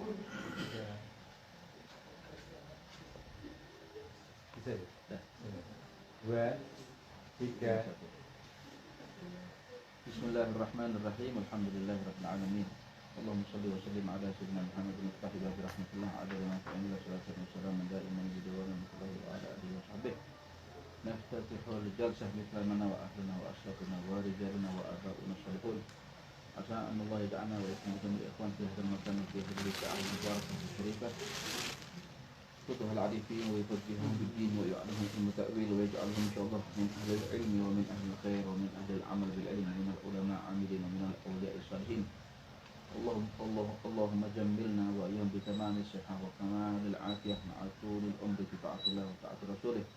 Bismillahirrahmanirrahim. Alhamdulillahirabbil alamin. Allahumma shalli wa sallim ala sayyidina Muhammadin al-Fatih bi rahmatillah adada ma ta'ala salatu wa salam daiman bidawana wa ala alihi wa sahbihi. Naftatihu al-jalsah mithla mana wa ahluna wa ashrafuna wa rijaluna wa abauna salihun. Asa an Allah yad'ana wa yakum ikhwan fi hadha al-makan fi hadhihi as-sa'ah al-mubarakah al-sharifah. فتح العارفين ويفقههم بالدين ويعلمهم علم التأويل ويجعلهم إن شاء الله من أهل العلم ومن أهل الخير ومن أهل العمل بالعلم ومن العلماء عاملين ومن الأولياء الصالحين. اللهم جملنا وإياهم بتمام الصحة وكمال العافية مع طول العمر في طاعة الله وطاعة رسوله.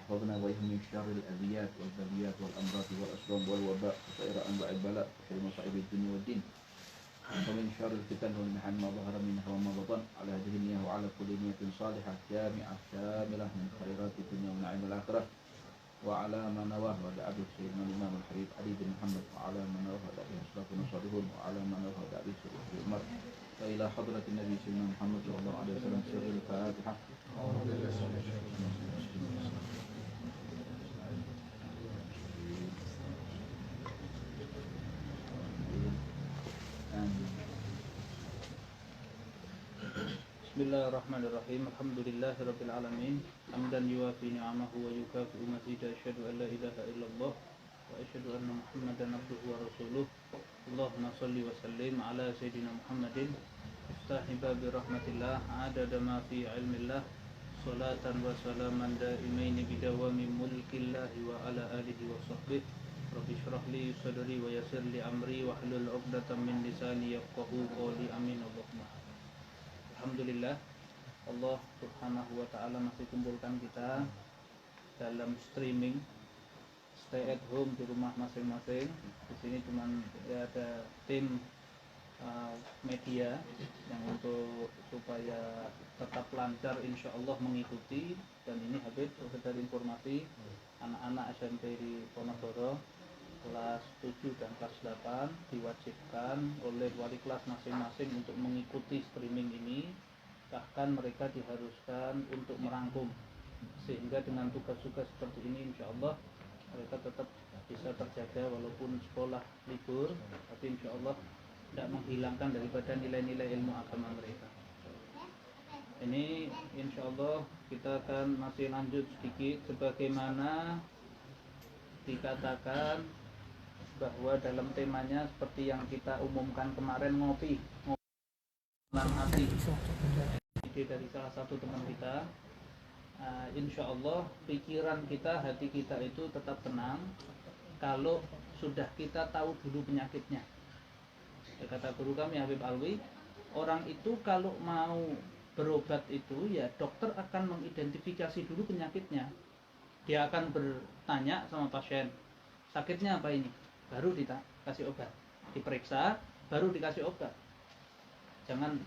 احفظنا وإياهم من شر الأذيات والبليات والأمراض والأسلام والوباء وسائر أنواع البلاء وشر مصائب الدنيا والدين. ومن شر الفتن والمحن ما ظهر منها وما بطن على هذه النية وعلى كل نية صالحة جامعة شاملة من خيرات الدنيا ونعيم الآخرة وعلى ما نواه ودعا به سيدنا الإمام الحبيب علي بن محمد وعلى ما نواه ودعا به أسلافنا الصالحون وعلى ما نواه ودعا به سيدنا عمر وإلى حضرة النبي سيدنا محمد صلى الله عليه وسلم سر الفاتحة. Bismillahirrahmanirrahim. Alhamdulillahirabbil alamin. Hamdan yuwafi ni'amahu wa yukafi'u mazidah. Asyhadu an la ilaha illallah wa asyhadu anna Muhammadan abduhu wa rasuluh. Allahumma shalli wa sallim ala sayyidina Muhammadin iftahi babi rahmatillah adada ma fi ilmillah salatan wa salaman daimaini bidawami mulkillahi wa ala alihi wa sahbihi. Rabbi shrah li sadri wa yassir li amri wa hlul 'uqdatam min lisani yafqahu qawli. Amin Allahumma. Alhamdulillah, Allah subhanahu wa ta'ala masih kumpulkan kita dalam streaming, stay at home di rumah masing-masing. Di sini cuma ada tim media yang untuk supaya tetap lancar insya Allah mengikuti. Dan ini Habib sekedar informasi, anak-anak SMP di Ponorogo kelas 7 dan kelas 8 diwajibkan oleh wali kelas masing-masing untuk mengikuti streaming ini. Bahkan mereka diharuskan untuk merangkum, sehingga dengan tugas-tugas seperti ini insya Allah mereka tetap bisa terjaga walaupun sekolah libur, tapi insya Allah tidak menghilangkan daripada nilai-nilai ilmu agama mereka. Ini insya Allah kita akan masih lanjut sedikit sebagaimana dikatakan bahwa dalam temanya seperti yang kita umumkan kemarin, ngopi hati, ide dari salah satu teman kita. Insya Allah pikiran kita, hati kita itu tetap tenang kalau sudah kita tahu dulu penyakitnya. Kata guru kami Habib Alwi, orang itu kalau mau berobat itu ya dokter akan mengidentifikasi dulu penyakitnya. Dia akan bertanya sama pasien, sakitnya apa ini? Baru dikasih obat, diperiksa, baru dikasih obat. Jangan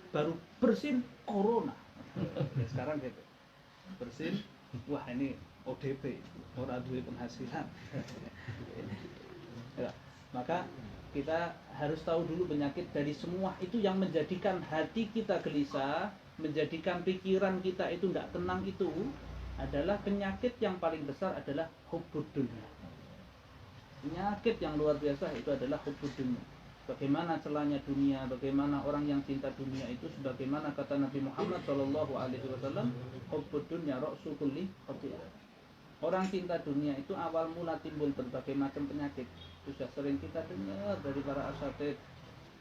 baru bersin corona. Sekarang gitu, bersin, wah ini ODP, orang duit penghasilan. Ya, maka kita harus tahu dulu penyakit dari semua itu yang menjadikan hati kita gelisah, menjadikan pikiran kita itu tidak tenang. Itu adalah penyakit yang paling besar adalah hubbud dunya. Penyakit yang luar biasa itu adalah hubbud dunya. Bagaimana celahnya dunia, bagaimana orang yang cinta dunia itu, sebagaimana kata Nabi Muhammad SAW, hubbud dunya ra'su kulli khati'ah. Orang cinta dunia itu awal mula timbul berbagai macam penyakit. Sudah sering kita dengar dari para asatidz,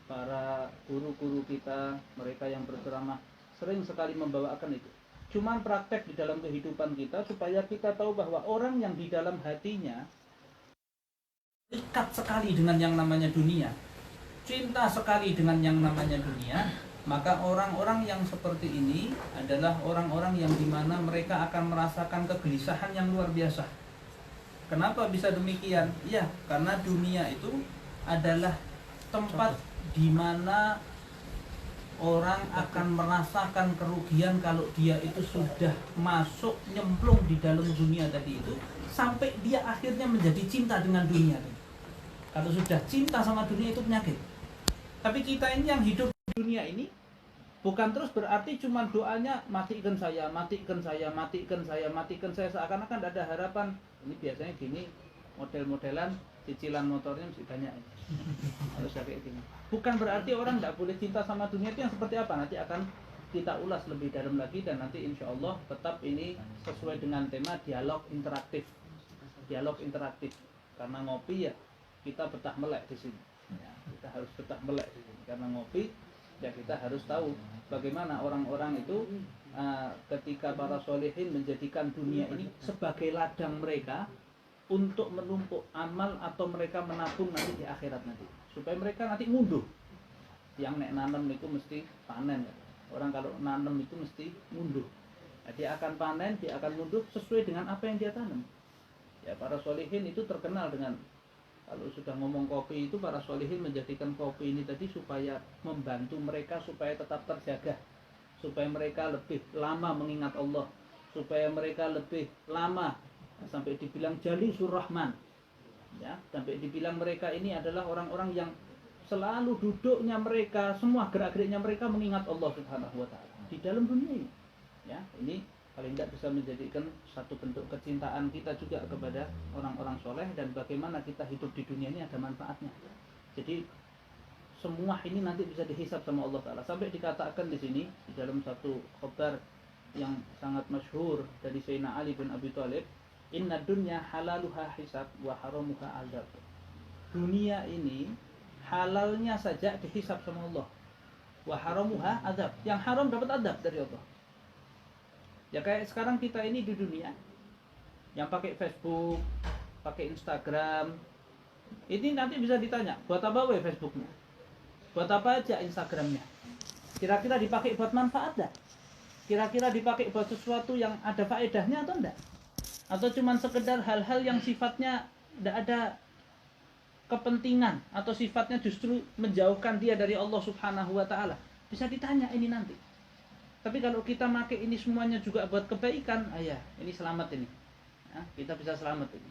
para guru-guru kita, mereka yang berceramah sering sekali membawakan itu. Cuman praktek di dalam kehidupan kita supaya kita tahu bahwa orang yang di dalam hatinya dekat sekali dengan yang namanya dunia, cinta sekali dengan yang namanya dunia, maka orang-orang yang seperti ini adalah orang-orang yang dimana mereka akan merasakan kegelisahan yang luar biasa. Kenapa bisa demikian? Ya, karena dunia itu adalah tempat dimana orang akan merasakan kerugian kalau dia itu sudah masuk nyemplung di dalam dunia tadi itu, sampai dia akhirnya menjadi cinta dengan dunia. Kalau sudah cinta sama dunia itu penyakit. Tapi kita ini yang hidup di dunia ini Bukan terus berarti cuma doanya matikan saya, matikan saya, matikan saya, matikan saya, seakan-akan tidak ada harapan. Ini biasanya gini, model-modelan cicilan motornya mesti banyak. Harus kayak gini. Bukan berarti orang tidak boleh cinta sama dunia, itu yang seperti apa? Nanti akan kita ulas lebih dalam lagi, dan nanti insya Allah tetap ini sesuai dengan tema dialog interaktif. Dialog interaktif. Karena ngopi ya kita betah melek di sini. Ya, kita harus betah melek di sini. Karena ngopi ya kita harus tahu bagaimana orang-orang itu ketika para solehin menjadikan dunia ini sebagai ladang mereka untuk menumpuk amal, atau mereka menabung nanti di akhirat nanti, supaya mereka nanti ngunduh. Yang nek nanam itu mesti panen. Orang kalau nanam itu mesti ngunduh. Nah, dia akan panen, dia akan ngunduh sesuai dengan apa yang dia tanam. Ya, para solehin itu terkenal dengan, kalau sudah ngomong kopi itu, para solehin menjadikan kopi ini tadi supaya membantu mereka supaya tetap terjaga, supaya mereka lebih lama mengingat Allah, supaya mereka lebih lama, sampai dibilang Jalisur Rahman, ya, sampai dibilang mereka ini adalah orang-orang yang selalu duduknya mereka, semua gerak-geriknya mereka mengingat Allah Subhanahu wa Ta'ala di dalam dunia ini. Ya, ini paling tidak bisa menjadikan satu bentuk kecintaan kita juga kepada orang-orang soleh, dan bagaimana kita hidup di dunia ini ada manfaatnya. Jadi semua ini nanti bisa dihisab sama Allah Ta'ala. Sampai dikatakan di sini di dalam satu khabar yang sangat masyhur dari Sayyidina Ali bin Abi Thalib, inna dunya halaluha hisab wa haramuha azab. Dunia ini halalnya saja dihisab sama Allah, wa haramuha azab. Yang haram dapat azab dari Allah. Ya kayak sekarang kita ini di dunia yang pakai Facebook, pakai Instagram, ini nanti bisa ditanya, buat apa we Facebooknya? Buat apa aja Instagramnya? Kira-kira dipakai buat manfaat enggak? Kira-kira dipakai buat sesuatu yang ada faedahnya atau enggak? Atau cuma sekedar hal-hal yang sifatnya enggak ada kepentingan, atau sifatnya justru menjauhkan dia dari Allah Subhanahu wa Ta'ala? Bisa ditanya ini nanti. Tapi kalau kita pakai ini semuanya juga buat kebaikan, ya ini selamat ini. Ya, kita bisa selamat ini.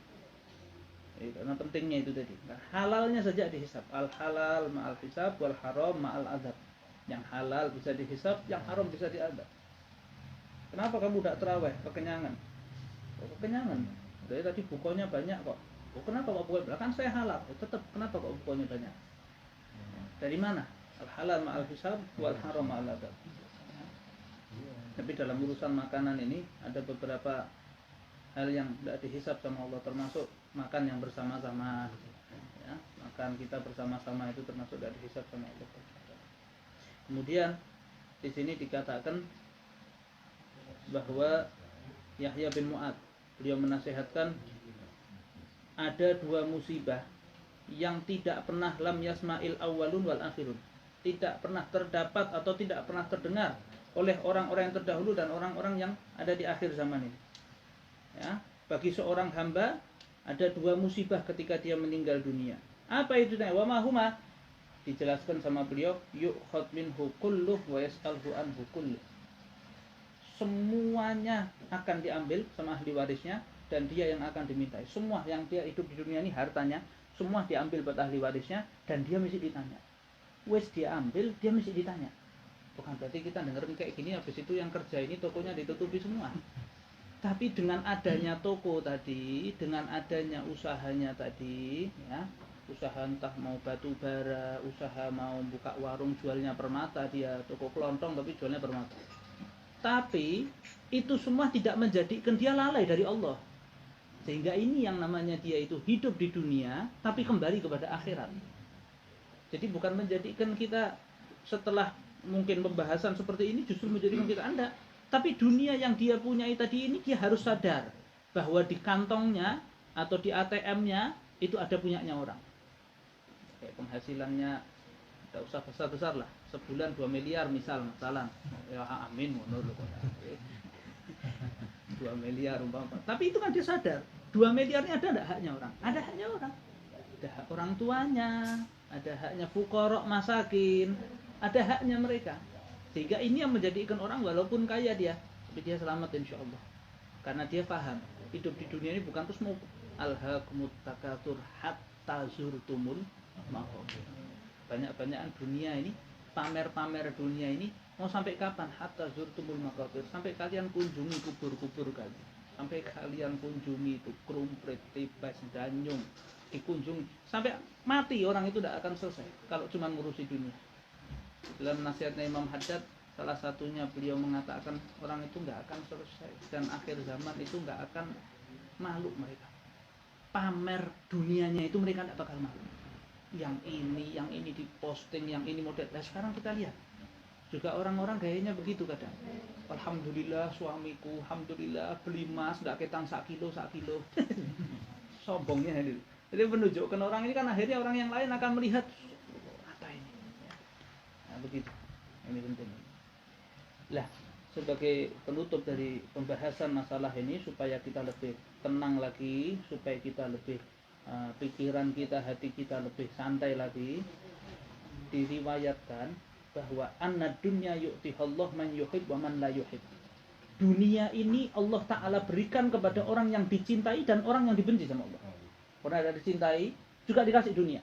Karena pentingnya itu tadi. Nah, halalnya saja dihisab. Al halal ma'al hisab, wal haram ma'al adab. Yang halal bisa dihisab, yang haram bisa diadab. Kenapa kamu tidak terawih? Kekenyangan. Kekenyangan. Dari tadi bukunya banyak kok. Oh, kenapa kok bukunya? Kan saya halal. Tetap kenapa kok bukunya banyak? Dari mana? Al halal ma'al hisab, wal haram ma'al adab. Tapi dalam urusan makanan ini ada beberapa hal yang tidak dihisab sama Allah, termasuk makan yang bersama-sama. Ya, makan kita bersama-sama itu termasuk tidak dihisab sama Allah. Kemudian di sini dikatakan bahwa Yahya bin Mu'ad, beliau menasihatkan ada dua musibah yang tidak pernah lam yasma'il awwalun wal akhirun, tidak pernah terdapat atau tidak pernah terdengar oleh orang-orang yang terdahulu dan orang-orang yang ada di akhir zaman ini. Ya, bagi seorang hamba ada dua musibah ketika dia meninggal dunia. Apa itu? Wa ma huma? Dijelaskan sama beliau, yu'khad minhu kulluh wa yas'alhu anhu kulluh. Semuanya akan diambil sama ahli warisnya, dan dia yang akan dimintai. Semua yang dia hidup di dunia ini, hartanya semua diambil buat ahli warisnya, dan dia mesti ditanya. Wes dia ambil, dia mesti ditanya. Bukan berarti kita dengerin kayak gini, habis itu yang kerja ini tokonya ditutupi semua. Tapi dengan adanya toko tadi, dengan adanya usahanya tadi, ya, usaha entah mau batu bara, usaha mau buka warung jualnya permata, dia toko kelontong tapi jualnya permata. Tapi itu semua tidak menjadikan dia lalai dari Allah. Sehingga ini yang namanya dia itu hidup di dunia tapi kembali kepada akhirat. Jadi bukan menjadikan kita setelah mungkin pembahasan seperti ini justru menjadikan kita Anda, tapi dunia yang dia punyai tadi ini dia harus sadar bahwa di kantongnya atau di ATM-nya itu ada punyanya orang. Kayak penghasilannya tidak usah besar-besar lah, sebulan 2 miliar misalnya, ya amin, 2 miliar umpama. Tapi itu kan dia sadar, 2 miliarnya ada enggak haknya orang? Ada haknya orang. Ada hak orang tuanya, ada haknya fuqara masakin, ada haknya mereka. Sehingga ini yang menjadikan orang walaupun kaya dia, tapi dia selamat insya Allah. Karena dia paham hidup di dunia ini bukan terus mau alhaqumut takatsur hatta zurtumul maqabir. Banyak-banyakan dunia ini pamer-pamer dunia ini mau sampai kapan? Hatta zurtumul maqabir, sampai kalian kunjungi kubur-kubur kalian, sampai kalian kunjungi itu krumpret, tipes, danyung, dikunjungi sampai mati. Orang itu tidak akan selesai kalau cuma ngurusi dunia. Dalam nasihatnya Imam Haddad, salah satunya beliau mengatakan orang itu nggak akan selesai dan akhir zaman itu nggak akan malu mereka. Pamer dunianya itu mereka tidak bakal malu. Yang ini diposting, yang ini model. Nah sekarang kita lihat juga orang-orang gayanya begitu kadang. Alhamdulillah suamiku, alhamdulillah beli emas nggak ketang sak kilo. Sombongnya itu. Jadi menunjukkan orang ini kan akhirnya orang yang lain akan melihat apa ini. Nah begitu. Ini penting. Lah sebagai penutup dari pembahasan masalah ini supaya kita lebih tenang lagi, supaya kita lebih pikiran kita, hati kita lebih santai lagi, diriwayatkan bahwa anna dunya yu'tihallahu man yuhib wa man la yuhib. Dunia ini Allah Ta'ala berikan kepada orang yang dicintai dan orang yang dibenci sama Allah. Orang yang dicintai juga dikasih dunia.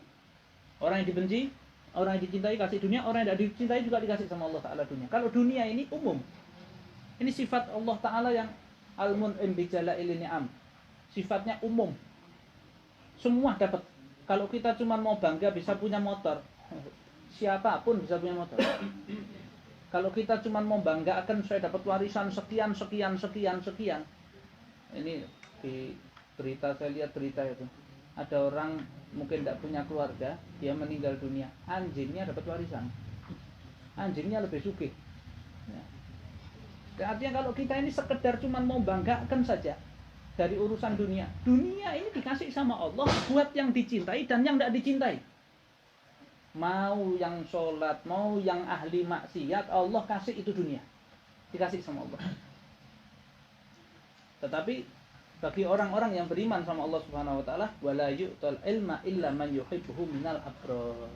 Orang yang dibenci, orang yang dicintai kasih dunia, orang yang tidak dicintai juga dikasih sama Allah Ta'ala dunia. Kalau dunia ini umum. Ini sifat Allah Ta'ala yang al-mun'im bijalail ni'am. Sifatnya umum. Semua dapat. Kalau kita cuma mau bangga bisa punya motor, siapapun bisa punya motor. Kalau kita cuma mau bangga akan saya dapat warisan sekian. Ini di berita, saya lihat berita itu. Ada orang mungkin tidak punya keluarga, dia meninggal dunia, anjingnya dapat warisan. Anjingnya lebih sugih. Ya. Artinya kalau kita ini sekedar cuma mau banggakan saja dari urusan dunia. Dunia ini dikasih sama Allah buat yang dicintai dan yang tidak dicintai. Mau yang sholat, mau yang ahli maksiat, Allah kasih itu dunia. Dikasih sama Allah. Tetapi bagi orang-orang yang beriman sama Allah Subhanahu wa taala, wala yu'tal ilma illa man yuhibbuhu minal abrar.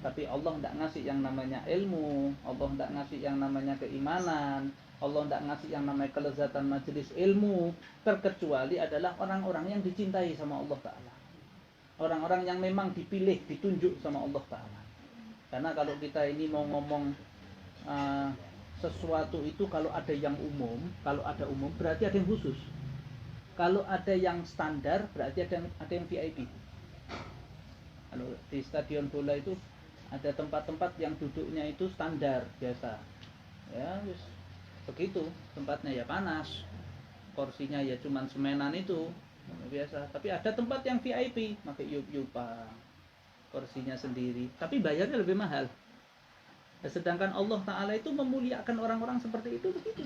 Tapi Allah tidak ngasih yang namanya ilmu, Allah tidak ngasih yang namanya keimanan, Allah tidak ngasih yang namanya kelezatan majelis ilmu, terkecuali adalah orang-orang yang dicintai sama Allah Ta'ala. Orang-orang yang memang dipilih, ditunjuk sama Allah Ta'ala. Karena kalau kita ini mau ngomong sesuatu itu, kalau ada yang umum, kalau ada umum berarti ada yang khusus. Kalau ada yang standar berarti ada yang VIP. Kalau di stadion bola itu ada tempat-tempat yang duduknya itu standar biasa. Ya, begitu tempatnya ya panas, kursinya ya cuman semenan itu biasa. Tapi ada tempat yang VIP, pakai yup-yupan, kursinya sendiri, tapi bayarnya lebih mahal. Sedangkan Allah Ta'ala itu memuliakan orang-orang seperti itu begitu.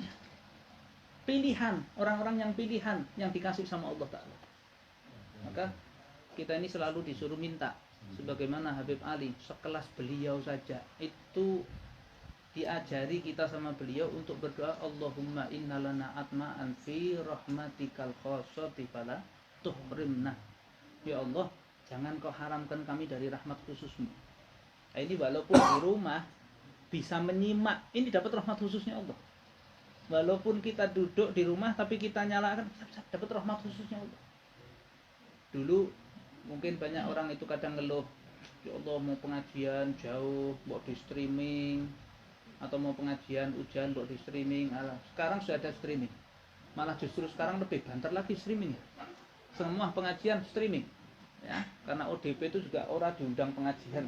Pilihan, orang-orang yang pilihan yang dikasih sama Allah Ta'ala. Maka kita ini selalu disuruh minta, sebagaimana Habib Ali sekelas beliau saja itu diajari kita sama beliau untuk berdoa, Allahumma innalana atma'an fi rahmatikal khossati fala tuhrimna. Ya Allah, jangan kau haramkan kami dari rahmat khususmu. Nah, ini walaupun di rumah bisa menyimak, ini dapat rahmat khususnya Allah. Walaupun kita duduk di rumah tapi kita nyalakan, dapat rahmat khususnya Allah. Dulu mungkin banyak orang itu kadang ngeluh, ya Allah mau pengajian jauh, mau di streaming, atau mau pengajian ujian buat di streaming. Alah, sekarang sudah ada streaming. Malah justru sekarang lebih banter lagi streaming. Semua pengajian streaming. Ya, karena ODP itu juga orang diundang pengajian.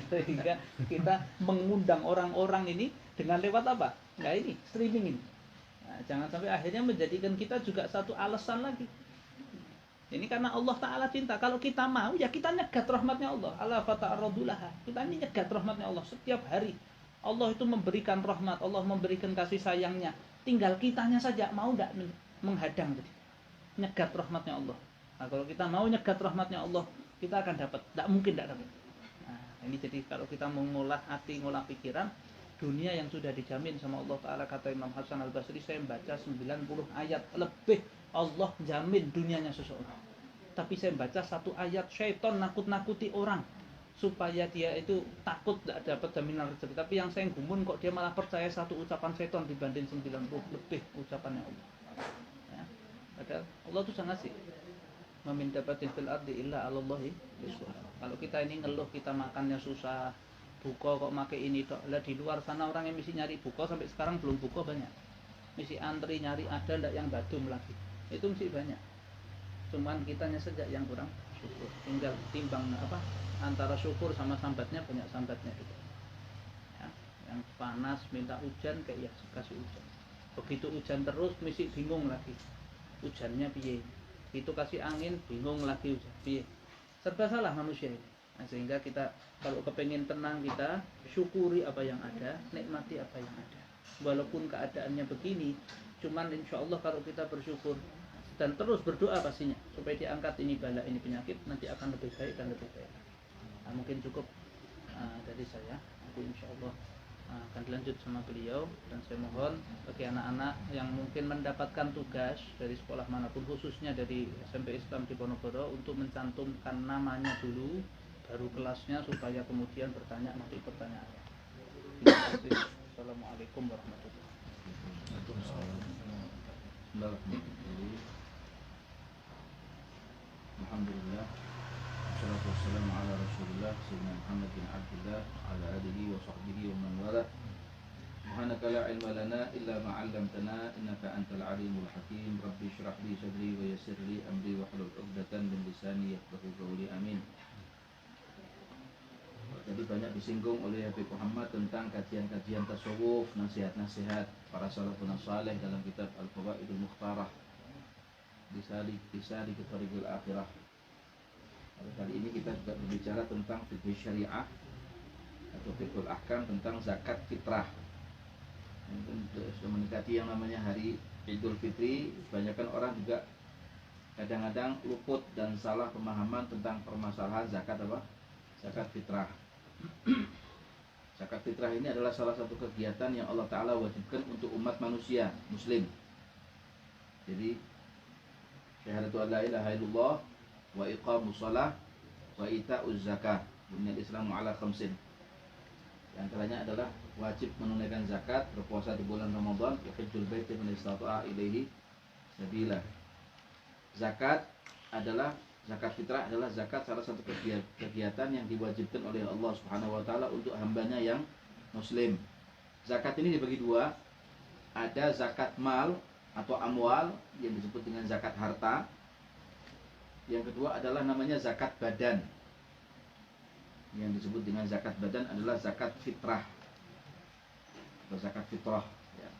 Sehingga kita mengundang orang-orang ini dengan lewat apa? Nah ini streaming ini. Nah, jangan sampai akhirnya menjadikan kita juga satu alasan lagi. Ini karena Allah Ta'ala cinta. Kalau kita mau ya kita nyegat rahmatnya Allah. Ala fata'arradulaha. Kita ini nyegat rahmatnya Allah setiap hari. Allah itu memberikan rahmat, Allah memberikan kasih sayangnya. Tinggal kitanya saja mau enggak menghadang tadi. Nyegat rahmatnya Allah. Nah, kalau kita mau nyegat rahmatnya Allah, kita akan dapat. Tidak mungkin tidak dapat. Nah, ini jadi kalau kita mengolah hati, mengolah pikiran, dunia yang sudah dijamin sama Allah Ta'ala, kata Imam Hasan Al-Basri, saya membaca 90 ayat lebih, Allah jamin dunianya seseorang. Tapi saya baca satu ayat, syaitan nakut-nakuti orang supaya dia itu takut tidak dapat jaminan rezeki. Tapi yang saya gumun kok dia malah percaya satu ucapan syaitan dibanding 90 lebih ucapannya Allah. Ya. Padahal Allah itu sangat sih meminta batin fil ardi illa alallahi yuswa. Kalau kita ini ngeluh kita makannya susah, buka kok pakai ini tok. Lah di luar sana orang yang mesti nyari buka sampai sekarang belum buka banyak. Mesti antri nyari, ada ndak yang badum lagi. Itu mesti banyak. Cuman kitanya saja yang kurang syukur. Tinggal timbang antara syukur sama sambatnya, banyak sambatnya juga. Ya, yang panas minta hujan kayak ya kasih hujan. Begitu hujan terus mesti bingung lagi. Hujannya piye? Itu kasih angin bingung lagi hujan piye. Serba salah manusia ini. Nah, sehingga kita kalau kepengen tenang, kita syukuri apa yang ada, nikmati apa yang ada. Walaupun keadaannya begini, cuman insya Allah kalau kita bersyukur dan terus berdoa pastinya supaya diangkat ini bala, ini penyakit, nanti akan lebih baik dan lebih baik. Nah, mungkin cukup dari saya. Nanti insya Allah akan dilanjut sama beliau, dan saya mohon bagi anak-anak yang mungkin mendapatkan tugas dari sekolah manapun, khususnya dari SMP Islam di Ponorogo, untuk mencantumkan namanya dulu baru kelasnya, supaya kemudian bertanya nanti pertanyaannya. Terima kasih. Assalamualaikum warahmatullahi wabarakatuh. Alhamdulillah, wassalatu wassalamu ala rasulillah sayyidina Muhammad bin Abdullah ala alihi wa sahbihi wa man wala. Subhanaka la ilma lana illa ma 'allamtana innaka antal alimul hakim. Rabbi shrah li sadri wa yassir li amri wa hlul 'uqdatam min lisani yafqahu qawli. Amin. Jadi banyak disinggung oleh Habib Muhammad tentang kajian-kajian tasawuf, nasihat-nasihat para salafun saleh dalam kitab Al-Fawaidul Mukhtarah, Disalik ke Tariqul Akhirah. Kali ini kita juga berbicara tentang fikih syariah atau fikul ahkam, tentang zakat fitrah. Sudah mendekati yang namanya hari Idul Fitri, kebanyakan orang juga kadang-kadang luput dan salah pemahaman tentang permasalahan zakat Zakat fitrah. Zakat fitrah ini adalah salah satu kegiatan yang Allah Ta'ala wajibkan untuk umat manusia muslim. Jadi syahadatu an la ilaha illallah wa iqamus shalah wa ita'uz zakah. Bunyal Islamu ala khamsin. Di antaranya adalah wajib menunaikan zakat, berpuasa di bulan Ramadan, wa hajjul baiti man istata'a ilaihi sabila. Zakat fitrah adalah zakat, salah satu kegiatan yang diwajibkan oleh Allah Subhanahu wa taala untuk hambanya yang muslim. Zakat ini dibagi dua. Ada zakat mal atau amwal yang disebut dengan zakat harta. Yang kedua adalah namanya zakat badan. Yang disebut dengan zakat badan adalah zakat fitrah atau zakat fitrah, ya.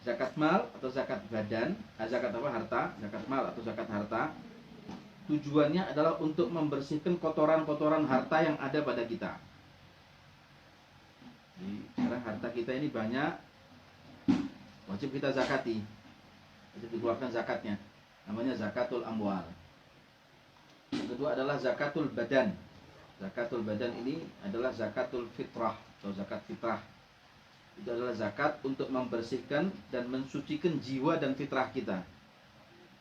Zakat mal atau zakat badan, zakat harta, zakat mal atau zakat harta, tujuannya adalah untuk membersihkan kotoran-kotoran harta yang ada pada kita. Jadi, sekarang harta kita ini banyak, wajib kita zakati, wajib dikeluarkan zakatnya. Namanya zakatul amwal. Yang kedua adalah zakatul badan. Zakatul badan ini adalah zakatul fitrah atau zakat fitrah. Itu adalah zakat untuk membersihkan dan mensucikan jiwa dan fitrah kita.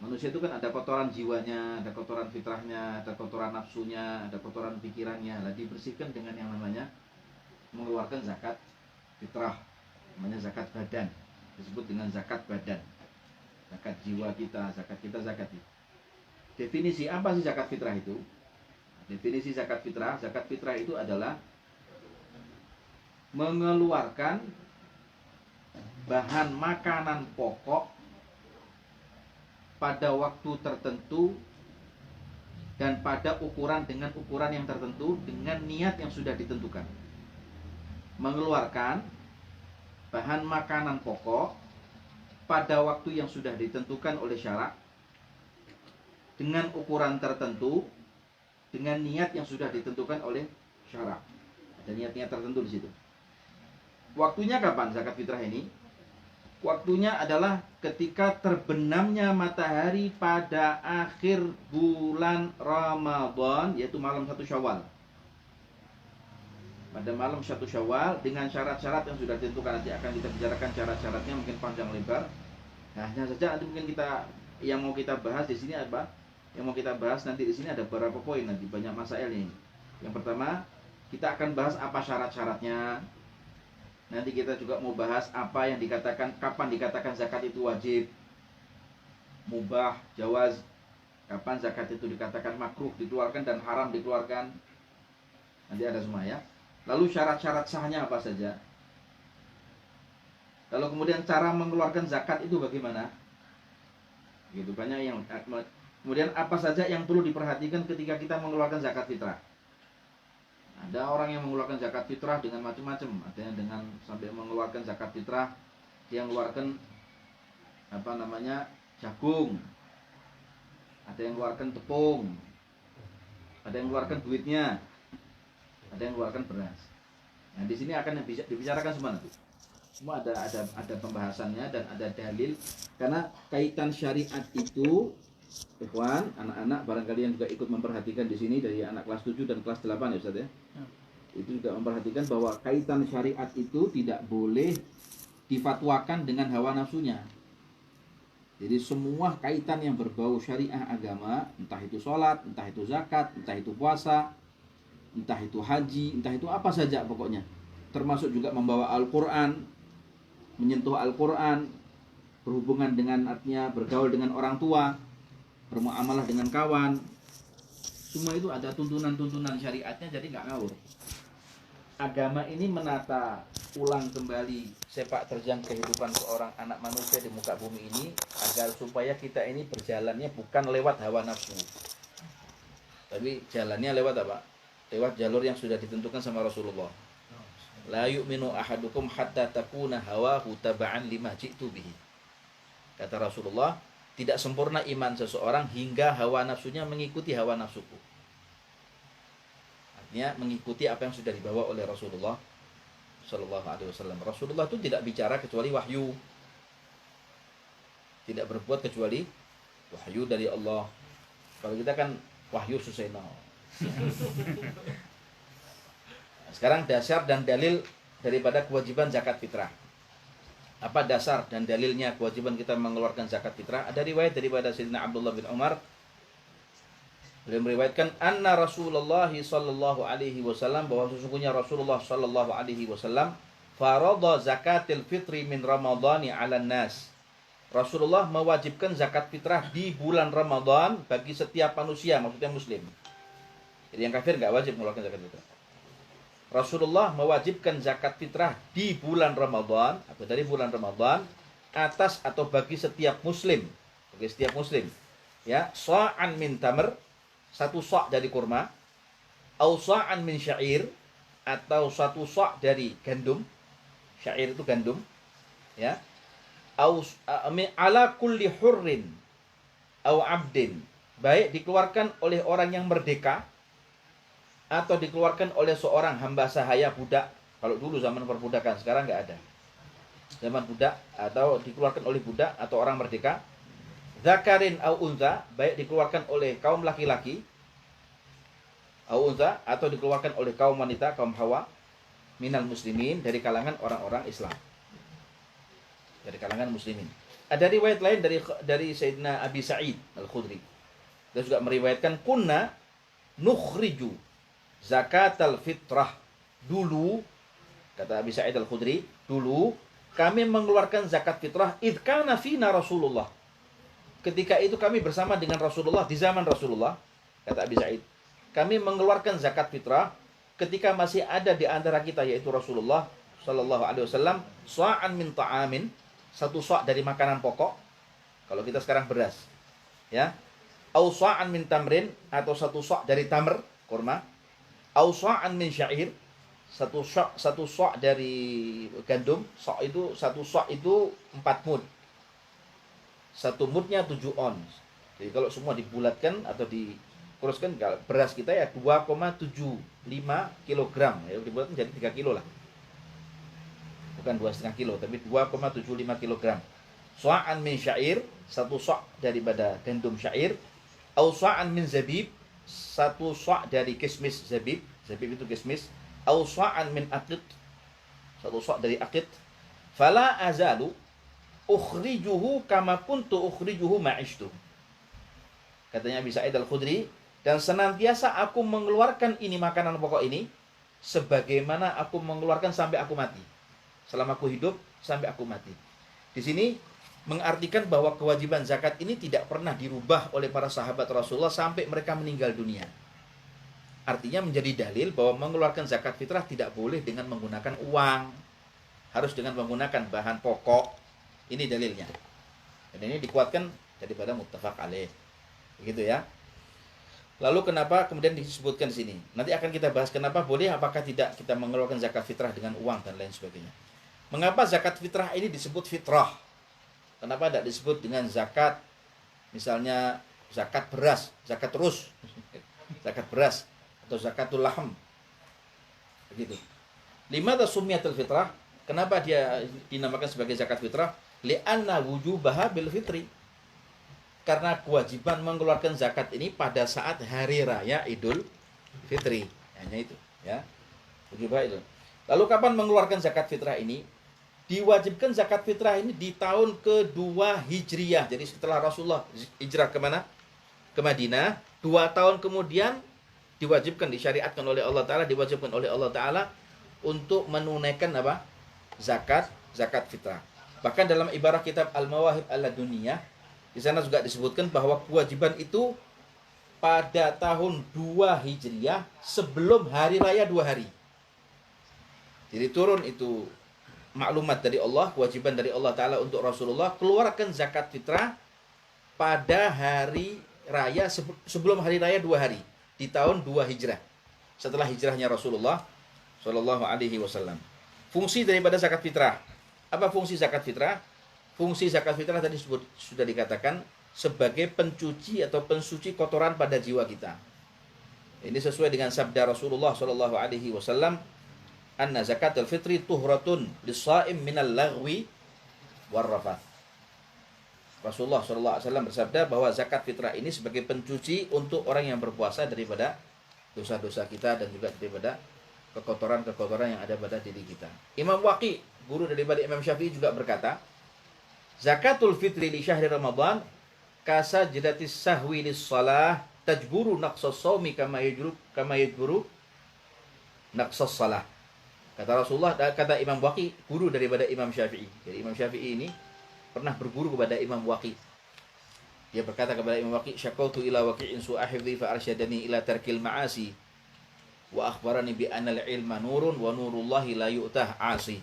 Manusia itu kan ada kotoran jiwanya, ada kotoran fitrahnya, ada kotoran nafsunya, ada kotoran pikirannya. Lah dibersihkan dengan yang namanya mengeluarkan zakat fitrah, namanya zakat badan. Disebut dengan zakat badan. Zakat jiwa kita, zakat kita zakati. Definisi apa sih zakat fitrah itu? Definisi zakat fitrah itu adalah mengeluarkan bahan makanan pokok pada waktu tertentu dan pada dengan ukuran yang tertentu dengan niat yang sudah ditentukan. Mengeluarkan bahan makanan pokok pada waktu yang sudah ditentukan oleh syarak dengan ukuran tertentu dengan niat yang sudah ditentukan oleh syarak. Ada niat-niat tertentu di situ. Waktunya kapan zakat fitrah ini? Waktunya adalah ketika terbenamnya matahari pada akhir bulan Ramadan, yaitu malam 1 Syawal. Pada malam 1 Syawal dengan syarat-syarat yang sudah ditentukan. Nanti akan kita bicarakan syarat-syaratnya mungkin panjang lebar. Nah, hanya saja nanti mungkin yang mau kita bahas di sini apa? Yang mau kita bahas nanti di sini ada beberapa poin, nanti banyak masalah ini. Yang pertama, kita akan bahas apa syarat-syaratnya. Nanti kita juga mau bahas apa yang dikatakan, kapan dikatakan zakat itu wajib, mubah, jawaz, kapan zakat itu dikatakan makruh dikeluarkan dan haram dikeluarkan. Nanti ada semua ya. Lalu syarat-syarat sahnya apa saja? Lalu kemudian cara mengeluarkan zakat itu bagaimana? Gitu banyak yang. Kemudian apa saja yang perlu diperhatikan ketika kita mengeluarkan zakat fitrah? Ada orang yang mengeluarkan zakat fitrah dengan macam-macam. Ada yang dengan sampai mengeluarkan zakat fitrah dia mengeluarkan jagung. Ada yang mengeluarkan tepung. Ada yang mengeluarkan duitnya. Ada yang mengeluarkan beras. Nah, di sini akan dibicarakan semua nanti. Semua ada pembahasannya dan ada dalil, karena kaitan syariat itu, ikhwan, anak-anak barangkali yang juga ikut memperhatikan di sini dari anak kelas 7 dan kelas 8 ya Ustaz ya. Itu juga memperhatikan bahwa kaitan syariat itu tidak boleh difatwakan dengan hawa nafsunya. Jadi semua kaitan yang berbau syariah agama, entah itu sholat, entah itu zakat, entah itu puasa, entah itu haji, entah itu apa saja pokoknya, termasuk juga membawa Al-Quran, menyentuh Al-Quran, berhubungan dengan artinya bergaul dengan orang tua, bermuamalah dengan kawan, semua itu ada tuntunan-tuntunan syariatnya, jadi nggak ngawur. Agama ini menata ulang kembali sepak terjang kehidupan seorang anak manusia di muka bumi ini, agar supaya kita ini berjalannya bukan lewat hawa nafsu, tapi jalannya lewat apa? Lewat jalur yang sudah ditentukan sama Rasulullah. La yu'minu ahadukum hatta takuna hawahu taba'an lima ji'tu bihi. Kata Rasulullah, tidak sempurna iman seseorang hingga hawa nafsunya mengikuti hawa nafsuku. Artinya mengikuti apa yang sudah dibawa oleh Rasulullah Sallallahu Alaihi Wasallam. Rasulullah itu tidak bicara kecuali wahyu, tidak berbuat kecuali wahyu dari Allah. Kalau kita kan wahyu suseno. Sekarang dasar dan dalil daripada kewajiban zakat fitrah. Apa dasar dan dalilnya kewajiban kita mengeluarkan zakat fitrah? Ada riwayat daripada Sayyidina Abdullah bin Umar. Beliau meriwayatkan anna Rasulullah sallallahu alaihi wasallam, bahwa sesungguhnya Rasulullah sallallahu alaihi wasallam farada zakatil fitri min ramadhani 'alan nas. Rasulullah mewajibkan zakat fitrah di bulan Ramadan bagi setiap manusia, maksudnya muslim. Jadi yang kafir enggak wajib mengeluarkan zakat fitrah. Rasulullah mewajibkan zakat fitrah di bulan Ramadan atau dari bulan Ramadan atas atau bagi setiap muslim, ya, sa'an min tamr, satu sa' dari kurma, au sa'an min syair, atau satu sa' dari gandum. Syair itu gandum, ya, au ala kulli hurrin au abdin, baik dikeluarkan oleh orang yang merdeka atau dikeluarkan oleh seorang hamba sahaya budak. Kalau dulu zaman perbudakan, sekarang nggak ada. Zaman budak atau dikeluarkan oleh budak atau orang merdeka. Zakarin au unza, baik dikeluarkan oleh kaum laki-laki, au unza, atau dikeluarkan oleh kaum wanita, kaum hawa, minal muslimin, dari kalangan orang-orang Islam, dari kalangan muslimin. Ada riwayat lain dari Sayyidina Abi Sa'id Al-Khudri. Dia juga meriwayatkan kunna nukhriju zakatal fitrah. Dulu, kata Abi Sa'id Al-Khudri, dulu kami mengeluarkan zakat fitrah idh kana fina Rasulullah. Ketika itu kami bersama dengan Rasulullah, di zaman Rasulullah, kata Abi Sa'id, kami mengeluarkan zakat fitrah ketika masih ada di antara kita, yaitu Rasulullah sallallahu alaihi wasallam, sa'an min ta'amin, satu sa' dari makanan pokok. Kalau kita sekarang beras, ya. Au sa'an min tamrin, atau satu sa' dari tamr, kurma. Au sa'an min syair, satu sa' dari gandum. Satu sa' itu 4 mud. Satu mudnya 7 ons. Jadi kalau semua dibulatkan atau dikuruskan, beras kita ya 2,75 kilogram. Ya, dibulatkan jadi 3 kilo lah. Bukan 2,5 kilo, tapi 2,75 kilogram. Sa'an min syair, satu sa' daripada gandum syair. Au sa'an min zabib, satu sa' dari kismis zabib. Zabib itu kismis. Au sa'an min aqid, satu sa' dari aqid. Fala azalu ukhrijuhu kama kuntu ukhrijuhu ma'ishtu. Katanya Abi Sa'id Al-Khudri, dan senantiasa aku mengeluarkan ini makanan pokok ini sebagaimana aku mengeluarkan sampai aku mati. Selama aku hidup sampai aku mati. Di sini mengartikan bahwa kewajiban zakat ini tidak pernah dirubah oleh para sahabat Rasulullah sampai mereka meninggal dunia. Artinya menjadi dalil bahwa mengeluarkan zakat fitrah tidak boleh dengan menggunakan uang, harus dengan menggunakan bahan pokok. Ini dalilnya. Dan ini dikuatkan daripada muttafaq alaih. Begitu ya. Lalu kenapa kemudian disebutkan di sini? Nanti akan kita bahas kenapa boleh, apakah tidak kita mengeluarkan zakat fitrah dengan uang dan lain sebagainya. Mengapa zakat fitrah ini disebut fitrah? Kenapa tidak disebut dengan zakat, misalnya zakat beras, zakat terus, zakat beras, atau zakatul lahm? Begitu. Limata summiyatul fitrah? Kenapa dia dinamakan sebagai zakat fitrah? Li'anna wujubaha bil fitri. Karena kewajiban mengeluarkan zakat ini pada saat hari raya Idul Fitri. Hanya itu, ya. Wujubah itu. Lalu kapan mengeluarkan zakat fitrah ini? Diwajibkan zakat fitrah ini di tahun kedua Hijriyah. Jadi setelah Rasulullah hijrah kemana? Ke Madinah. 2 tahun kemudian diwajibkan, disyariatkan oleh Allah Ta'ala, diwajibkan oleh Allah Ta'ala untuk menunaikan apa? Zakat fitrah. Bahkan dalam ibarah kitab Al-Mawahib Al-Laduniyah, di sana juga disebutkan bahwa kewajiban itu pada tahun 2 Hijriyah sebelum hari raya 2 hari. Jadi turun itu maklumat dari Allah, kewajiban dari Allah Ta'ala untuk Rasulullah, keluarkan zakat fitrah pada hari raya sebelum hari raya 2 hari, di tahun 2 Hijrah, setelah hijrahnya Rasulullah Shallallahu Alaihi Wasallam. Fungsi daripada zakat fitrah, apa fungsi zakat fitrah? Fungsi zakat fitrah tadi sudah dikatakan sebagai pencuci atau pensuci kotoran pada jiwa kita. Ini sesuai dengan sabda Rasulullah Shallallahu Alaihi Wasallam, anna zakatul fitri tuhratun lis-shaim minal laghwi warrafath. Rasulullah Shallallahu Alaihi Wasallam bersabda bahwa zakat fitrah ini sebagai pencuci untuk orang yang berpuasa daripada dosa-dosa kita dan juga daripada kekotoran-kekotoran yang ada pada diri kita. Imam Waqi, guru daripada Imam Syafi'i, juga berkata, zakatul fitri li syahri Ramadan kasajdatis sahwi lis-shalah tajburu naqsas shaumi kama yajburu naqsas shalah. Kata Rasulullah, kata Imam Waqi, guru daripada Imam Syafi'i. Jadi Imam Syafi'i ini pernah berguru kepada Imam Waqi. Dia berkata kepada Imam Waqi, syakautu ila waqi'in su'a hifdhi fa arsyadani ila tarkil ma'asi wa akhbarani bi anna al-ilma nurun wa nurullahi la yu'tah 'asi.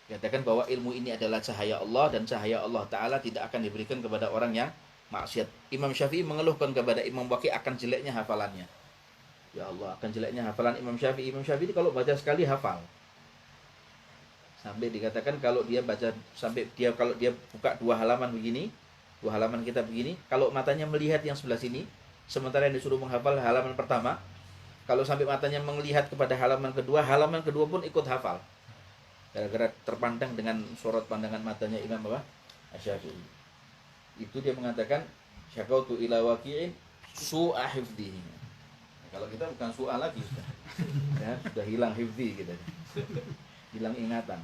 Katakan bahwa ilmu ini adalah cahaya Allah dan cahaya Allah Ta'ala tidak akan diberikan kepada orang yang maksiat. Imam Syafi'i mengeluhkan kepada Imam Waqi akan jeleknya hafalannya. Ya Allah, akan jeleknya hafalan Imam Syafi'i. Imam Syafi'i kalau baca sekali hafal. Sampai dikatakan kalau dia baca, kalau dia buka 2 halaman begini, 2 halaman kitab begini, kalau matanya melihat yang sebelah sini, sementara yang disuruh menghafal halaman pertama, kalau sampai matanya melihat kepada halaman kedua pun ikut hafal. Gara-gara terpandang dengan sorot pandangan matanya Imam Asy-Syafi'i. Itu dia mengatakan syakautu ila waqi'in su'a hifdhihi. Kalau kita bukan su'a lagi sudah. Ya, sudah hilang hifdhi kita. Hilang ingatan.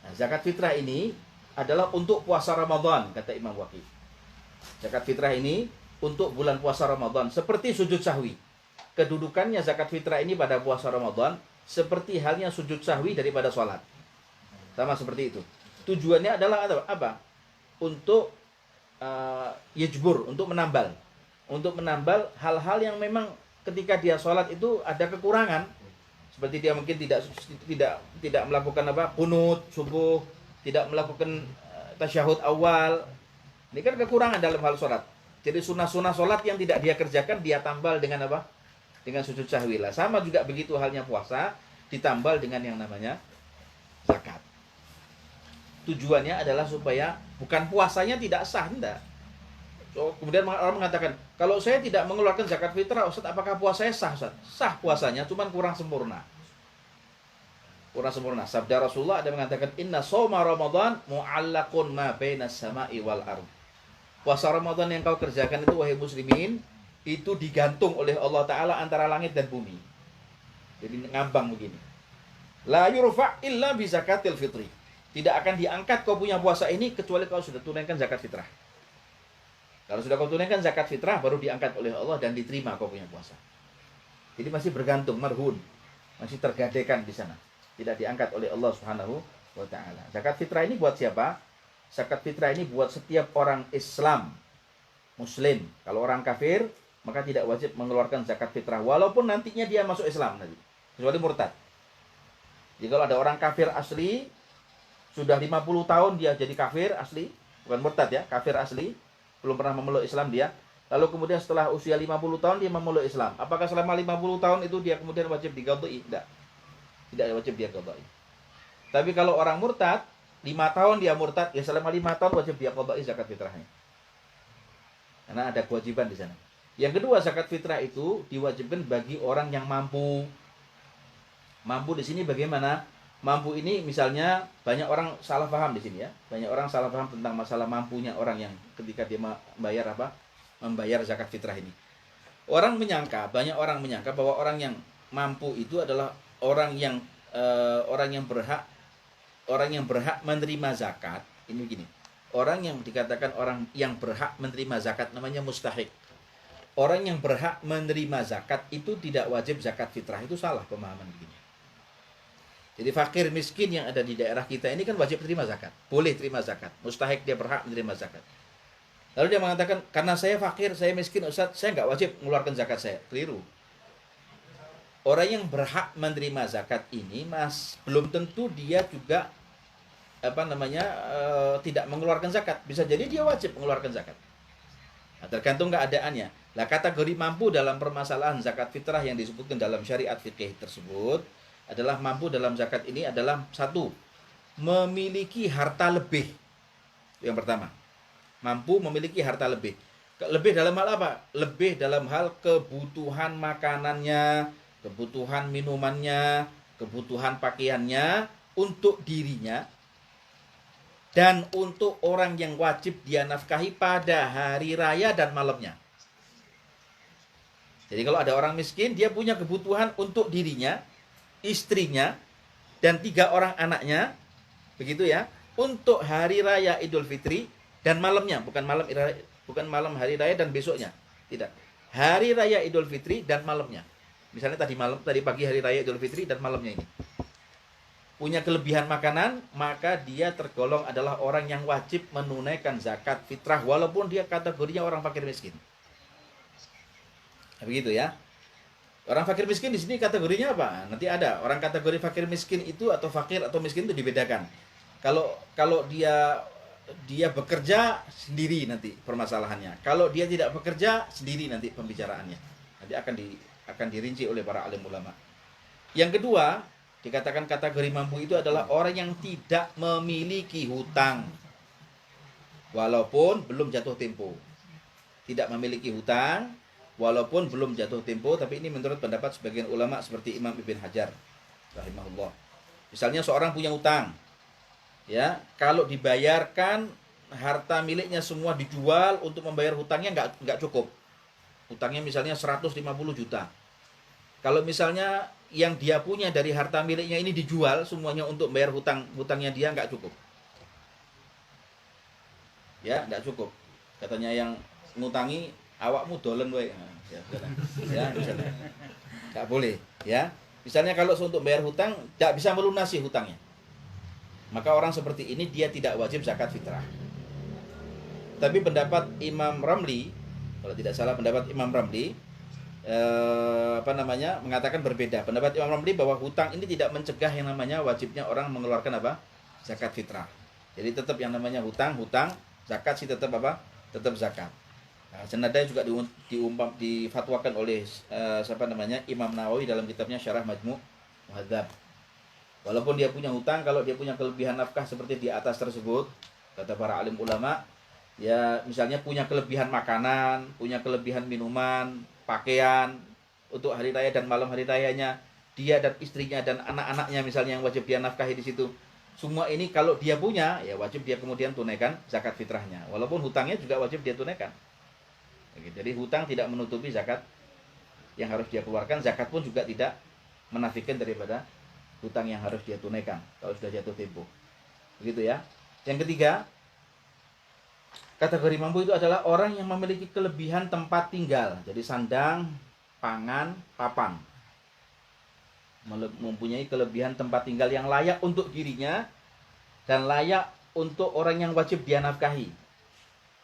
Nah, zakat fitrah ini adalah untuk puasa Ramadan, kata Imam Waqi. Zakat fitrah ini untuk bulan puasa Ramadan, seperti sujud sahwi. Kedudukannya zakat fitrah ini pada puasa Ramadan seperti halnya sujud sahwi daripada sholat. Sama seperti itu. Tujuannya adalah apa? Untuk yajbur, untuk menambal. Untuk menambal hal-hal yang memang ketika dia sholat itu ada kekurangan. Seperti dia mungkin tidak melakukan qunut subuh, tidak melakukan tasyahud awal. Ini kan kekurangan dalam hal sholat. Jadi sunnah-sunnah sholat yang tidak dia kerjakan, dia tambal dengan apa? Dengan sujud sahwi lah. Sama juga begitu halnya puasa, ditambal dengan yang namanya zakat. Tujuannya adalah supaya bukan puasanya tidak sah, enggak. So, kemudian orang mengatakan, kalau saya tidak mengeluarkan zakat fitrah, Ustaz, apakah puasanya sah, Ustaz? Sah puasanya, cuman kurang sempurna. Kurang sempurna. Sabda Rasulullah ada mengatakan, inna shauma Ramadan mu'allaqun ma bainas sama'i wal ardh. Puasa Ramadan yang kau kerjakan itu, wahai muslimin, itu digantung oleh Allah Ta'ala antara langit dan bumi. Jadi ngambang begini. La yurfa' illa bi zakatil fitri. Tidak akan diangkat kau punya puasa ini kecuali kau sudah tunaikan zakat fitrah. Kalau sudah kau tunaikan zakat fitrah, baru diangkat oleh Allah dan diterima kau punya puasa. Jadi masih bergantung, marhun, masih tergadekan di sana. Tidak diangkat oleh Allah Subhanahu wa Ta'ala. Zakat fitrah ini buat siapa? Zakat fitrah ini buat setiap orang Islam, Muslim. Kalau orang kafir, maka tidak wajib mengeluarkan zakat fitrah walaupun nantinya dia masuk Islam nanti, kecuali murtad. Jadi kalau ada orang kafir asli sudah 50 tahun dia jadi kafir asli, bukan murtad ya, kafir asli, belum pernah memeluk Islam dia. Lalu kemudian setelah usia 50 tahun dia memeluk Islam. Apakah selama 50 tahun itu dia kemudian wajib diqadai? Tidak. Tidak wajib dia qadai. Tapi kalau orang murtad, 5 tahun dia murtad, ya selama 5 tahun wajib dia qadai zakat fitrahnya. Karena ada kewajiban di sana. Yang kedua, zakat fitrah itu diwajibkan bagi orang yang mampu. Mampu di sini bagaimana? Mampu ini misalnya banyak orang salah paham di sini ya. Banyak orang salah paham tentang masalah mampunya orang yang ketika dia membayar apa? Membayar zakat fitrah ini. Banyak orang menyangka bahwa orang yang mampu itu adalah orang yang berhak menerima zakat. Ini begini. Orang yang dikatakan orang yang berhak menerima zakat namanya mustahik. Orang yang berhak menerima zakat itu tidak wajib zakat fitrah. Itu salah pemahaman begini. Jadi fakir miskin yang ada di daerah kita ini kan wajib terima zakat. Boleh terima zakat. Mustahik dia berhak menerima zakat. Lalu dia mengatakan, karena saya fakir, saya miskin, Ustaz, saya nggak wajib mengeluarkan zakat saya. Keliru. Orang yang berhak menerima zakat ini, belum tentu dia juga tidak mengeluarkan zakat. Bisa jadi dia wajib mengeluarkan zakat. Nah, tergantung keadaannya. Lah kategori mampu dalam permasalahan zakat fitrah yang disebutkan dalam syariat fikih tersebut adalah mampu dalam zakat ini adalah satu, memiliki harta lebih. Yang pertama, mampu memiliki harta lebih. Lebih dalam hal apa? Lebih dalam hal kebutuhan makanannya, kebutuhan minumannya, kebutuhan pakaiannya untuk dirinya dan untuk orang yang wajib dia nafkahi pada hari raya dan malamnya. Jadi kalau ada orang miskin, dia punya kebutuhan untuk dirinya, istrinya, dan 3 orang anaknya, begitu ya, untuk hari raya Idul Fitri dan malamnya, bukan malam hari raya dan besoknya, tidak. Hari raya Idul Fitri dan malamnya. Misalnya tadi pagi hari raya Idul Fitri dan malamnya ini. Punya kelebihan makanan, maka dia tergolong adalah orang yang wajib menunaikan zakat fitrah walaupun dia kategorinya orang fakir miskin. Begitu ya. Orang fakir miskin di sini kategorinya apa? Nanti ada orang kategori fakir miskin itu atau fakir atau miskin itu dibedakan. Kalau dia bekerja sendiri nanti permasalahannya. Kalau dia tidak bekerja sendiri nanti pembicaraannya. Nanti akan dirinci oleh para alim ulama. Yang kedua, dikatakan kategori mampu itu adalah orang yang tidak memiliki hutang walaupun belum jatuh tempo. Tidak memiliki hutang walaupun belum jatuh tempo, tapi ini menurut pendapat sebagian ulama seperti Imam Ibn Hajar rahimahullah. Misalnya seorang punya hutang, ya, kalau dibayarkan harta miliknya semua dijual untuk membayar hutangnya nggak cukup. Hutangnya misalnya 150 juta. Kalau misalnya yang dia punya dari harta miliknya ini dijual semuanya untuk bayar hutangnya dia nggak cukup. Ya, nggak cukup. Katanya yang ngutangi, awakmu dolen wae. Ya, misalnya. Enggak boleh, ya. Misalnya kalau untuk bayar hutang tidak bisa melunasi hutangnya. Maka orang seperti ini dia tidak wajib zakat fitrah. Tapi pendapat Imam Ramli, kalau tidak salah pendapat Imam Ramli mengatakan berbeda. Pendapat Imam Ramli bahwa hutang ini tidak mencegah yang namanya wajibnya orang mengeluarkan apa? Zakat fitrah. Jadi tetap yang namanya hutang, zakat sih tetap apa? Tetap zakat. Nah, senada juga difatwakan oleh Imam Nawawi dalam kitabnya Syarah Majmu' Muhadzab. Walaupun dia punya hutang, kalau dia punya kelebihan nafkah seperti di atas tersebut, kata para alim ulama, ya misalnya punya kelebihan makanan, punya kelebihan minuman, pakaian untuk hari raya dan malam hari rayanya, dia dan istrinya dan anak-anaknya misalnya yang wajib dia nafkahi di situ. Semua ini kalau dia punya, ya wajib dia kemudian tunaikan zakat fitrahnya. Walaupun hutangnya juga wajib dia tunaikan. Jadi hutang tidak menutupi zakat yang harus dia keluarkan. Zakat pun juga tidak menafikan daripada hutang yang harus dia tunaikan kalau sudah jatuh tempo. Begitu ya. Yang ketiga, kategori mampu itu adalah orang yang memiliki kelebihan tempat tinggal. Jadi sandang, pangan, papan. Mempunyai kelebihan tempat tinggal yang layak untuk dirinya dan layak untuk orang yang wajib dia nafkahi.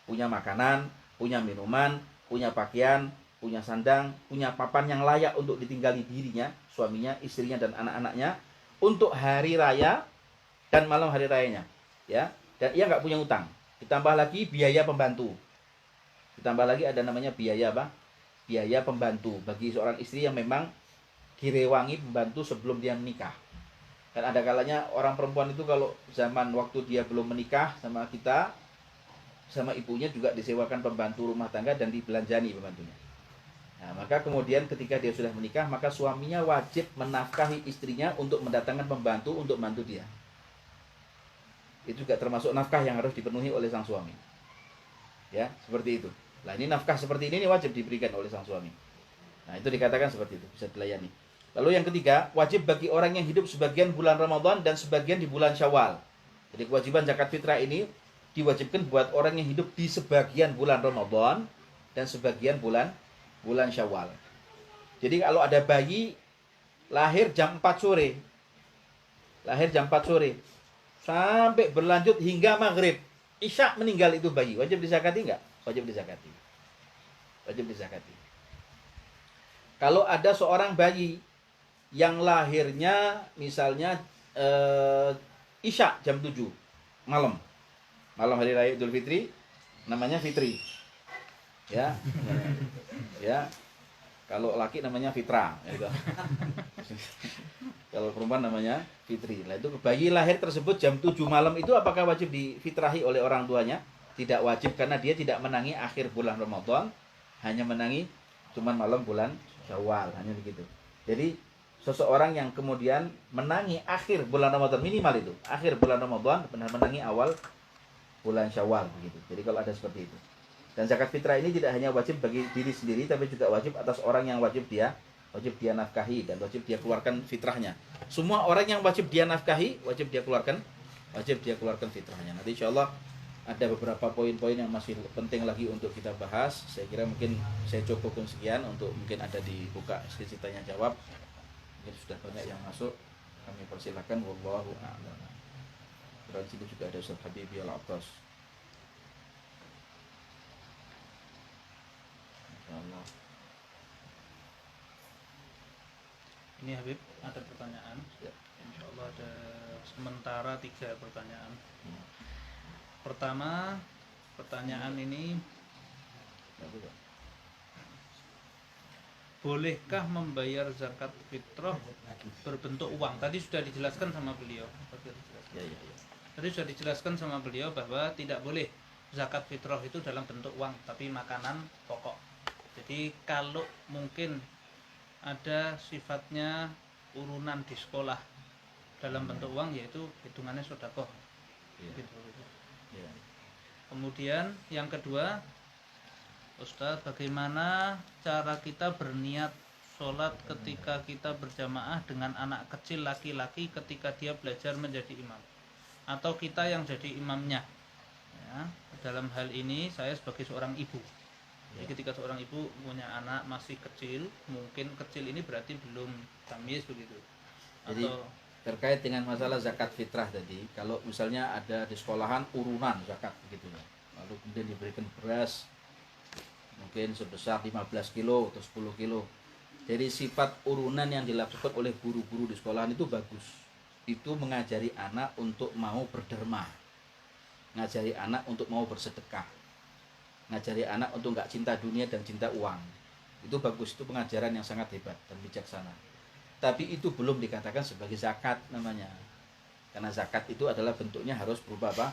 Punya makanan, punya minuman, punya pakaian, punya sandang, punya papan yang layak untuk ditinggali dirinya, suaminya, istrinya, dan anak-anaknya untuk hari raya dan malam hari rayanya, ya. Dan ia nggak punya utang. Ditambah lagi biaya pembantu. Ditambah lagi ada namanya biaya apa? Biaya pembantu bagi seorang istri yang memang direwangi pembantu sebelum dia menikah. Dan ada kalanya orang perempuan itu kalau zaman waktu dia belum menikah sama kita, sama ibunya juga disewakan pembantu rumah tangga dan dibelanjani pembantunya. Nah, maka kemudian ketika dia sudah menikah, maka suaminya wajib menafkahi istrinya untuk mendatangkan pembantu untuk bantu dia. Itu juga termasuk nafkah yang harus dipenuhi oleh sang suami. Ya, seperti itu. Nah, ini nafkah seperti ini wajib diberikan oleh sang suami. Nah, itu dikatakan seperti itu, bisa dilayani. Lalu yang ketiga, wajib bagi orang yang hidup sebagian bulan Ramadan dan sebagian di bulan Syawal. Jadi kewajiban zakat fitrah ini diwajibkan buat orang yang hidup di sebagian bulan Ramadan dan sebagian bulan Syawal. Jadi kalau ada bayi lahir jam 4 sore. Lahir jam 4 sore. Sampai berlanjut hingga maghrib. Isya meninggal itu bayi. Wajib dizakati enggak? Wajib dizakati. Wajib dizakati. Kalau ada seorang bayi yang lahirnya misalnya Isya jam 7 malam. Malam hari raya Idul Fitri namanya Fitri. Ya. Ya. Kalau laki namanya Fitra, gitu. Kalau perempuan namanya Fitri. Nah, itu bayi lahir tersebut jam 7 malam itu apakah wajib difitrahi oleh orang tuanya? Tidak wajib karena dia tidak menangi akhir bulan Ramadan, hanya menangi cuman malam bulan Syawal, hanya begitu. Jadi seseorang yang kemudian menangi akhir bulan Ramadan minimal itu, akhir bulan Ramadan benar menangi awal bulan Syawal begitu. Jadi kalau ada seperti itu. Dan zakat fitrah ini tidak hanya wajib bagi diri sendiri tapi juga wajib atas orang yang wajib dia nafkahi dan wajib dia keluarkan fitrahnya. Semua orang yang wajib dia nafkahi wajib dia keluarkan fitrahnya. Nanti insyaallah ada beberapa poin-poin yang masih penting lagi untuk kita bahas. Saya kira mungkin saya cukupkan sekian untuk mungkin ada dibuka sesi tanya jawab. Mungkin sudah banyak yang masuk. Kami persilakan, wallahu a'lam. Dan sini juga ada Ustaz Habibi Al-Abbas. Insyaallah. Ini Habib, ada pertanyaan. Ya. Insyaallah ada sementara 3 pertanyaan. Pertama, pertanyaan ini, bolehkah membayar zakat fitrah berbentuk uang? Tadi sudah dijelaskan sama beliau. Tadi sudah dijelaskan sama beliau bahwa tidak boleh zakat fitrah itu dalam bentuk uang, tapi makanan pokok. Jadi kalau mungkin ada sifatnya urunan di sekolah dalam bentuk uang, yaitu hitungannya sedekah. Gitu. Ya. Kemudian yang kedua, Ustadz, bagaimana cara kita berniat sholat ketika kita berjamaah dengan anak kecil laki-laki ketika dia belajar menjadi imam, atau kita yang jadi imamnya? Ya, dalam hal ini saya sebagai seorang ibu. Jadi ketika seorang ibu punya anak masih kecil, mungkin kecil ini berarti belum tamyiz begitu. Jadi terkait dengan masalah zakat fitrah tadi, kalau misalnya ada di sekolahan urunan zakat begitu ya, lalu kemudian diberikan beras mungkin sebesar 15 kilo atau 10 kilo. Jadi sifat urunan yang dilakukan oleh guru-guru di sekolahan itu bagus. Itu mengajari anak untuk mau berderma, ngajari anak untuk mau bersedekah, ngajari anak untuk nggak cinta dunia dan cinta uang. Itu bagus, itu pengajaran yang sangat hebat dan bijaksana. Tapi itu belum dikatakan sebagai zakat namanya. Karena zakat itu adalah bentuknya harus berupa apa?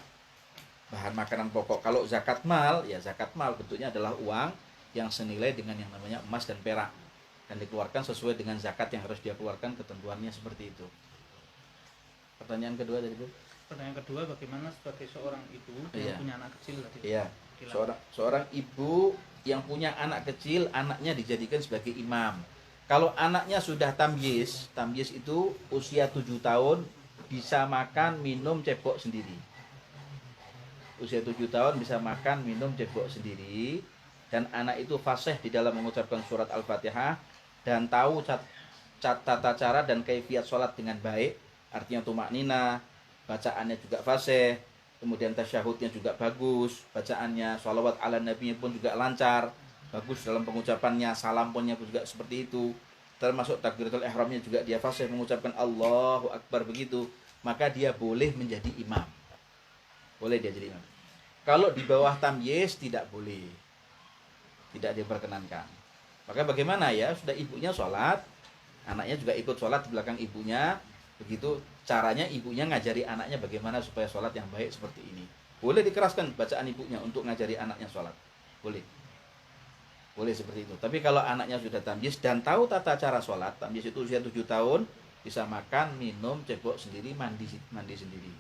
Bahan makanan pokok. Kalau zakat mal, ya zakat mal bentuknya adalah uang yang senilai dengan yang namanya emas dan perak, dan dikeluarkan sesuai dengan zakat yang harus dia keluarkan, ketentuannya seperti itu. Pertanyaan kedua dari itu? Pertanyaan kedua, bagaimana sebagai seorang ibu yang punya anak kecil tadi? Iya. Seorang ibu yang punya anak kecil, anaknya dijadikan sebagai imam. Kalau anaknya sudah tamyiz itu usia 7 tahun bisa makan, minum, cebok sendiri. Usia 7 tahun bisa makan, minum, cebok sendiri. Dan anak itu fasih di dalam mengucapkan surat Al-Fatihah dan tahu tata cara dan kaifiat sholat dengan baik. Artinya tumaknina, bacaannya juga fasih, kemudian tasyahudnya juga bagus, bacaannya, sholawat ala nabinya pun juga lancar. bagus dalam pengucapannya, salam ponnya juga seperti itu, termasuk takbiratul ihramnya juga dia fasih mengucapkan Allahu Akbar begitu, maka dia boleh menjadi imam. Boleh dia jadi imam. Kalau di bawah tamyiz tidak boleh. Tidak diperkenankan. Maka bagaimana ya? Sudah ibunya sholat, anaknya juga ikut sholat di belakang ibunya. Begitu caranya ibunya ngajari anaknya bagaimana supaya sholat yang baik seperti ini. Boleh dikeraskan bacaan ibunya untuk ngajari anaknya sholat. Boleh. Boleh seperti itu. Tapi kalau anaknya sudah tamyiz dan tahu tata cara sholat, tamyiz itu usia 7 tahun, bisa makan, minum, cebok sendiri, mandi sendiri.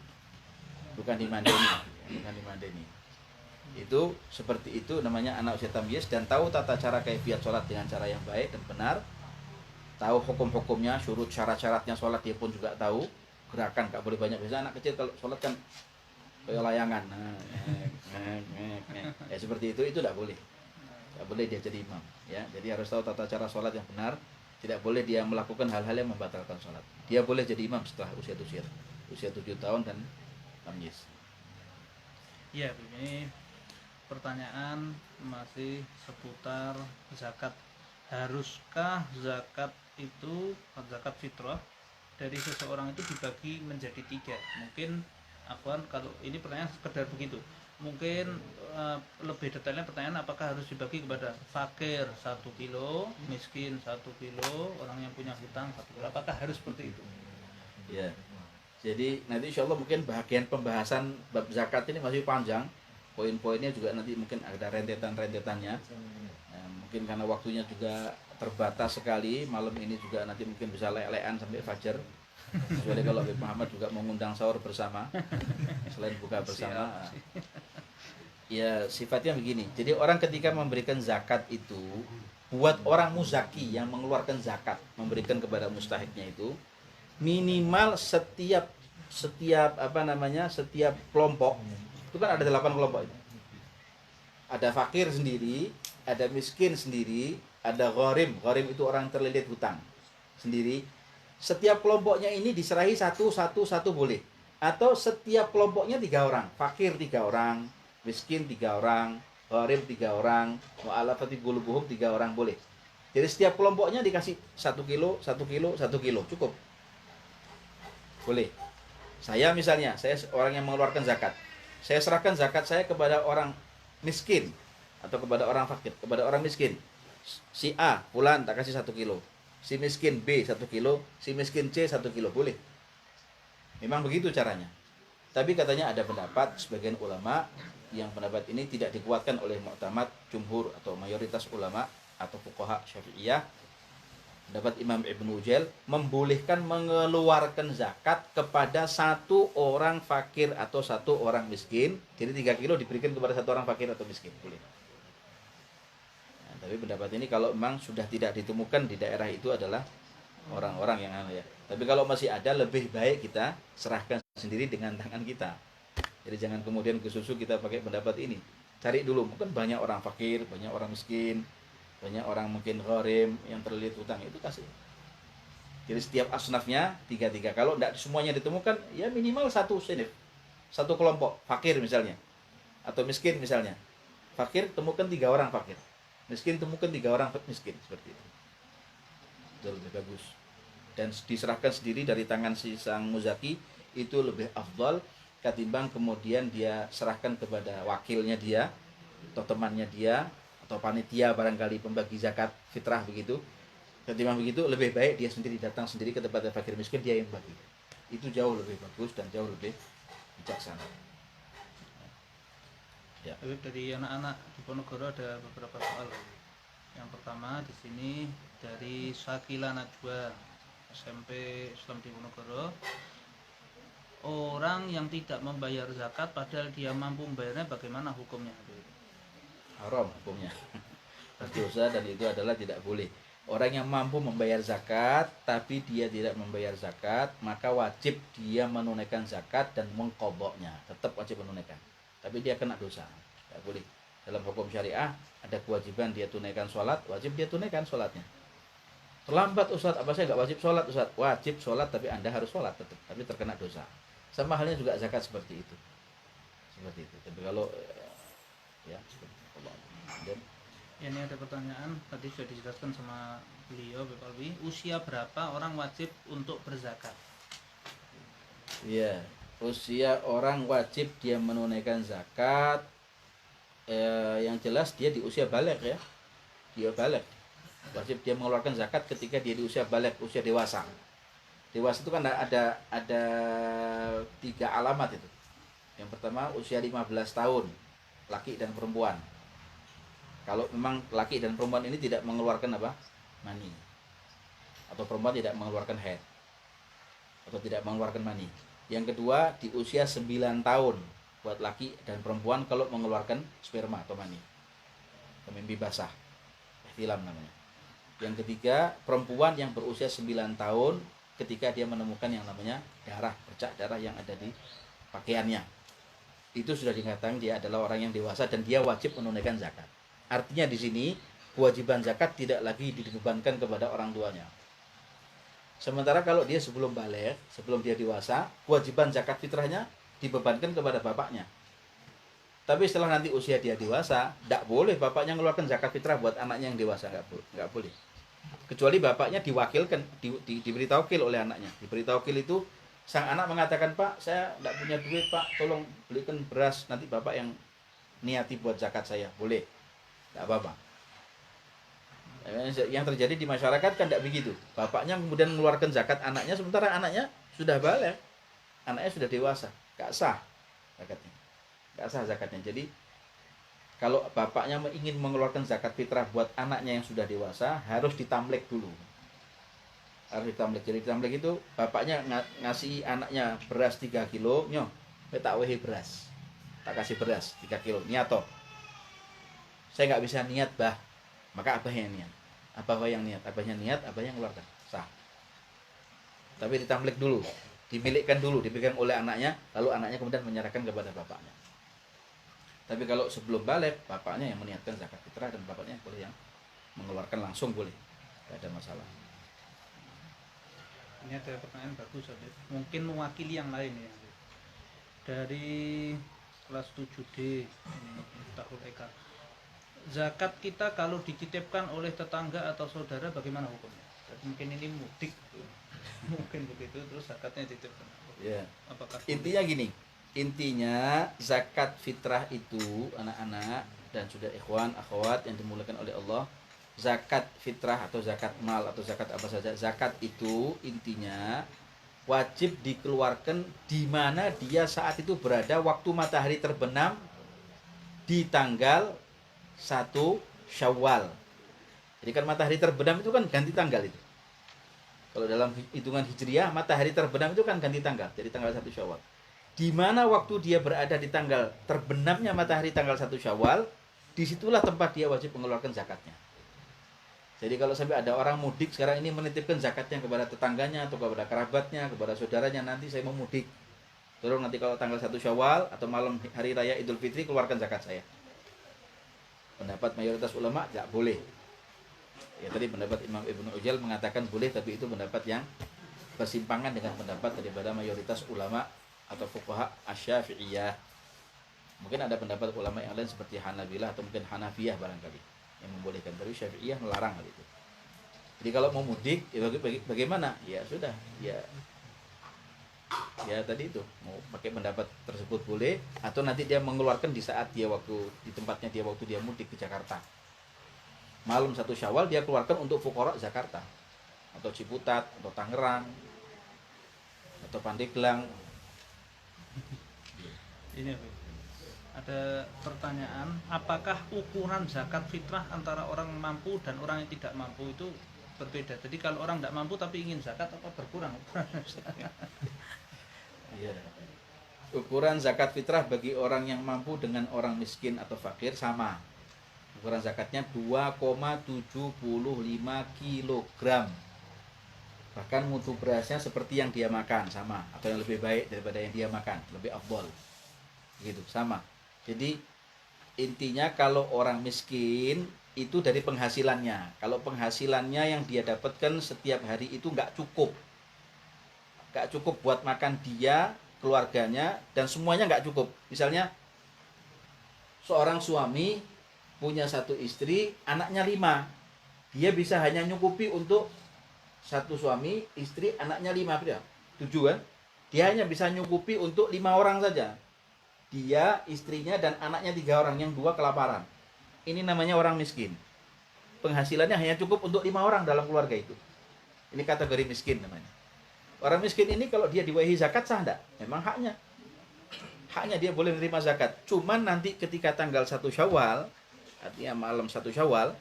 Bukan dimandeni, bukan dimandeni. Itu seperti itu namanya anak usia tamyiz dan tahu tata cara kaifiat sholat dengan cara yang baik dan benar. Tahu hukum-hukumnya, syurut syarat-syaratnya sholat dia pun juga tahu. Gerakan gak boleh banyak. Biasanya anak kecil kalau sholat kan kayak layangan. Ya seperti itu tidak boleh. Tidak boleh dia jadi imam, ya. Jadi harus tahu tata cara sholat yang benar. Tidak boleh dia melakukan hal-hal yang membatalkan sholat. Dia boleh jadi imam setelah usia 7 tahun dan tamyiz. Ya, ini pertanyaan masih seputar zakat. Haruskah zakat itu, zakat fitrah dari seseorang itu dibagi menjadi 3? Mungkin Afwan, kalau ini pertanyaan sekedar begitu. Mungkin lebih detailnya pertanyaan apakah harus dibagi kepada fakir 1 kilo, miskin 1 kilo, orang yang punya hutang 1 kilo. Apakah harus seperti itu? Ya. Jadi nanti insya Allah mungkin bagian pembahasan bab zakat ini masih panjang. Poin-poinnya juga nanti mungkin ada rentetan-rentetannya. Nah, mungkin karena waktunya juga terbatas sekali, malam ini juga nanti mungkin bisa lelean sampai fajar. Kecuali kalau Habib Muhammad juga mengundang sahur bersama, selain buka bersama. Ya sifatnya begini. Jadi orang ketika memberikan zakat itu, buat orang muzaki yang mengeluarkan zakat, memberikan kepada mustahiknya itu, minimal setiap setiap kelompok itu kan ada 8 kelompok itu. Ada fakir sendiri, ada miskin sendiri, ada gharim itu orang terlilit hutang sendiri. Setiap kelompoknya ini diserahi satu boleh, atau setiap kelompoknya 3 orang, fakir 3 orang, miskin 3 orang, gharim 3 orang, mu'allafati qulubuhum 3 orang boleh. Jadi setiap kelompoknya dikasih 1 kilo, 1 kilo, 1 kilo, cukup. Boleh. Saya misalnya, saya orang yang mengeluarkan zakat. Saya serahkan zakat saya kepada orang miskin atau kepada orang fakir, kepada orang miskin. Si A, fulan tak kasih 1 kilo. Si miskin B 1 kilo, si miskin C 1 kilo, boleh. Memang begitu caranya. Tapi katanya ada pendapat sebagian ulama yang pendapat ini tidak dikuatkan oleh mu'tamad jumhur atau mayoritas ulama atau fuqaha Syafi'iyah. Pendapat Imam Ibnu Ujail membolehkan mengeluarkan zakat kepada 1 orang fakir atau 1 orang miskin. Jadi 3 kilo diberikan kepada 1 orang fakir atau miskin, boleh. Tapi pendapat ini kalau memang sudah tidak ditemukan di daerah itu adalah orang-orang yang ya. Tapi kalau masih ada, lebih baik kita serahkan sendiri dengan tangan kita. Jadi jangan kemudian kesusu kita pakai pendapat ini. Cari dulu, mungkin banyak orang fakir, banyak orang miskin, banyak orang mungkin gharim yang terlilit hutang, itu kasih. Jadi setiap asnafnya 3-3. Kalau tidak semuanya ditemukan, ya minimal 1 sinif, 1 kelompok fakir misalnya, atau miskin misalnya. Fakir temukan 3 orang fakir, miskin temukan 3 orang miskin, seperti itu. Itu lebih bagus. Dan diserahkan sendiri dari tangan si sang muzaki, itu lebih afdal ketimbang kemudian dia serahkan kepada wakilnya dia atau temannya dia atau panitia barangkali pembagi zakat fitrah begitu. Ketimbang begitu, lebih baik dia sendiri datang sendiri ke tempat fakir miskin, dia yang bagi. Itu jauh lebih bagus dan jauh lebih bijaksana. Ya. Dari anak-anak di Ponorogo ada beberapa soal. Yang pertama di sini dari Sakila Najwa, SMP Islam di Ponorogo. Orang yang tidak membayar zakat padahal dia mampu membayarnya, bagaimana hukumnya? Haram hukumnya. Berdosa, dan itu adalah tidak boleh. Orang yang mampu membayar zakat tapi dia tidak membayar zakat, maka wajib dia menunaikan zakat dan mengqadha'nya. Tetap wajib menunaikan. Tapi dia kena dosa. Tidak boleh. Dalam hukum syariah ada kewajiban dia tunaikan sholat, wajib dia tunaikan sholatnya. Terlambat Ustaz, apa saya nggak wajib sholat Ustaz? Wajib sholat, tapi Anda harus sholat tetap, tapi terkena dosa. Sama halnya juga zakat seperti itu. Seperti itu. Tapi kalau ya seperti itu. Dan Ini ada pertanyaan, tadi sudah dijelaskan sama beliau Bapak Alwi. Usia berapa orang wajib untuk berzakat? Ya, usia orang wajib dia menunaikan zakat. Yang jelas dia di usia balik ya. Dia balik. Wajib dia mengeluarkan zakat ketika dia di usia balik, usia dewasa. Dewasa itu kan ada 3 alamat itu. Yang pertama usia 15 tahun, laki dan perempuan. Kalau memang laki dan perempuan ini tidak mengeluarkan apa? Mani. Atau perempuan tidak mengeluarkan haid. Atau tidak mengeluarkan mani. Yang kedua di usia 9 tahun buat laki dan perempuan kalau mengeluarkan sperma atau mani. Atau mimpi basah. Ihtilam namanya. Yang ketiga perempuan yang berusia 9 tahun ketika dia menemukan yang namanya darah, bercak darah yang ada di pakaiannya. Itu sudah dikatakan dia adalah orang yang dewasa dan dia wajib menunaikan zakat. Artinya di sini kewajiban zakat tidak lagi dibebankan kepada orang tuanya. Sementara kalau dia sebelum balik, sebelum dia dewasa, kewajiban zakat fitrahnya dibebankan kepada bapaknya. Tapi setelah nanti usia dia dewasa, tidak boleh bapaknya mengeluarkan zakat fitrah buat anaknya yang dewasa, nggak boleh. Kecuali bapaknya diwakilkan, diberi taukil oleh anaknya. Diberi taukil itu sang anak mengatakan, Pak, saya tidak punya duit, Pak, tolong belikan beras, nanti bapak yang niati buat zakat saya, boleh. Tidak apa-apa. Yang terjadi di masyarakat kan tidak begitu. Bapaknya kemudian mengeluarkan zakat anaknya, sementara anaknya sudah balik, anaknya sudah dewasa, gak sah zakatnya, gak sah zakatnya. Jadi kalau bapaknya ingin mengeluarkan zakat fitrah buat anaknya yang sudah dewasa, harus ditamlek dulu. Harus ditamlek. Jadi ditamlek itu bapaknya ngasih anaknya beras 3 kilo, nyoh, tak wehi beras, tak kasih beras 3 kilo, niato. Saya nggak bisa niat bah, maka abahnya yang niat. Abah yang niat, abahnya niat, abahnya ngeluarkan, sah. Tapi ditamlek dulu, dimilikkan dulu, dipegang oleh anaknya, lalu anaknya kemudian menyerahkan kepada bapaknya. Tapi kalau sebelum balik, bapaknya yang meniatkan zakat fitrah dan bapaknya boleh yang mengeluarkan langsung, boleh, tidak ada masalah. Ini ada pertanyaan bagus, Habib. Mungkin mewakili yang lain ya. Dari kelas 7D Tahul Eka. Zakat kita kalau dititipkan oleh tetangga atau saudara bagaimana hukumnya? Mungkin ini mudik, mungkin begitu, terus zakatnya dititipkan. Ya. Apakah intinya gini, intinya zakat fitrah itu anak-anak dan sudah ikhwan akhwat yang dimuliakan oleh Allah, zakat fitrah atau zakat mal atau zakat apa saja, zakat itu intinya wajib dikeluarkan di mana dia saat itu berada waktu matahari terbenam di tanggal 1 Syawal. Jadi kan matahari terbenam itu kan ganti tanggal itu. Kalau dalam hitungan Hijriah, matahari terbenam itu kan ganti tanggal, jadi tanggal 1 Syawal. Di mana waktu dia berada di tanggal terbenamnya matahari tanggal 1 Syawal, disitulah tempat dia wajib mengeluarkan zakatnya. Jadi kalau sampai ada orang mudik sekarang ini menitipkan zakatnya kepada tetangganya atau kepada kerabatnya, kepada saudaranya, nanti saya mau mudik, tolong nanti kalau tanggal 1 Syawal atau malam hari raya Idul Fitri keluarkan zakat saya. Pendapat mayoritas ulama tidak boleh. Ya tadi pendapat Imam Ibnu Ujal mengatakan boleh, tapi itu pendapat yang bersimpangan dengan pendapat daripada mayoritas ulama atau fuqaha asy-Syafi'iyah. Mungkin ada pendapat ulama yang lain seperti Hanabilah atau mungkin Hanafiyah barangkali yang membolehkan, tapi Syafi'iyah melarang hal itu. Jadi kalau mau mudik, ya bagaimana? Ya sudah, ya tadi itu mau pakai pendapat tersebut boleh, atau nanti dia mengeluarkan di saat dia waktu di tempatnya dia waktu dia mudik ke Jakarta. Malam 1 Syawal dia keluarkan untuk fuqara Jakarta atau Ciputat atau Tangerang atau Pandeglang. Ini ada pertanyaan, apakah ukuran zakat fitrah antara orang mampu dan orang yang tidak mampu itu berbeda? Jadi kalau orang tidak mampu tapi ingin zakat, apa berkurang? Ya. Ukuran zakat fitrah bagi orang yang mampu dengan orang miskin atau fakir sama. Ukuran zakatnya 2,75 kg. Bahkan mutu berasnya seperti yang dia makan sama, atau yang lebih baik daripada yang dia makan, lebih afdol. Gitu, sama. Jadi intinya kalau orang miskin itu dari penghasilannya. Kalau penghasilannya yang dia dapatkan setiap hari itu nggak cukup buat makan dia, keluarganya, dan semuanya nggak cukup. Misalnya seorang suami punya satu istri, anaknya 5. Dia bisa hanya nyukupi untuk satu suami, istri, anaknya 5, ya? 7 kan? Dia hanya bisa nyukupi untuk 5 orang saja. Dia, istrinya, dan anaknya 3 orang, yang 2 kelaparan. Ini namanya orang miskin. Penghasilannya hanya cukup untuk 5 orang dalam keluarga itu. Ini kategori miskin namanya. Orang miskin ini kalau dia diwahi zakat sah enggak? Memang haknya. Haknya dia boleh menerima zakat. Cuman nanti ketika tanggal 1 Syawal, artinya malam 1 Syawal,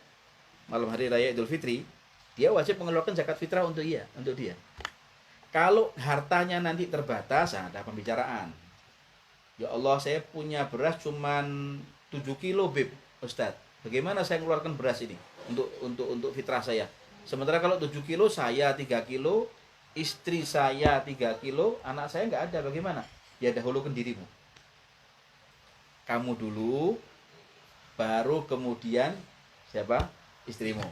malam hari raya Idul Fitri, dia wajib mengeluarkan zakat fitrah untuk dia. Kalau hartanya nanti terbatas, ada pembicaraan. Ya Allah, saya punya beras cuman 7 kilo, Bib, Ustadz. Bagaimana saya mengeluarkan beras ini untuk fitrah saya? Sementara kalau 7 kilo, saya 3 kilo, istri saya 3 kilo, anak saya nggak ada, bagaimana? Ya dahulukan dirimu. Kamu dulu, baru kemudian siapa? Istrimu.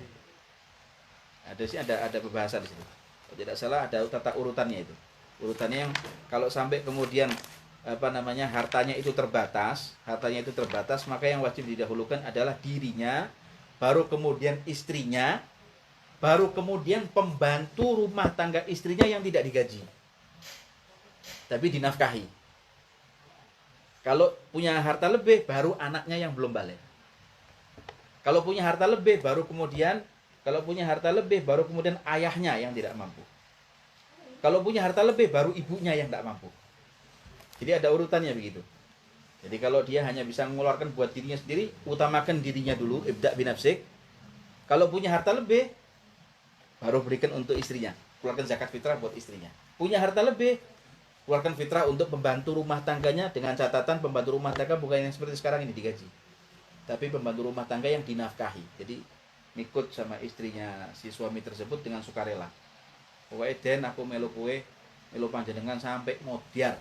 Ada pembahasan di sini. Kalau tidak salah ada tata urutannya itu. Urutannya yang kalau sampai kemudian hartanya itu terbatas, maka yang wajib didahulukan adalah dirinya, baru kemudian istrinya, baru kemudian pembantu rumah tangga istrinya yang tidak digaji, tapi dinafkahi. Kalau punya harta lebih, baru anaknya yang belum balik. Kalau punya harta lebih, baru kemudian ayahnya yang tidak mampu. Kalau punya harta lebih, baru ibunya yang tidak mampu. Jadi ada urutannya begitu. Jadi kalau dia hanya bisa mengeluarkan buat dirinya sendiri, utamakan dirinya dulu, ibda' binafsik. Kalau punya harta lebih, baru berikan untuk istrinya, keluarkan zakat fitrah buat istrinya. Punya harta lebih, keluarkan fitrah untuk pembantu rumah tangganya, dengan catatan pembantu rumah tangga bukan yang seperti sekarang ini digaji, tapi pembantu rumah tangga yang dinafkahi. Jadi ngikut sama istrinya si suami tersebut dengan sukarela. Pokoknya Den, aku melu kue, melu panjenengan sampai modiar,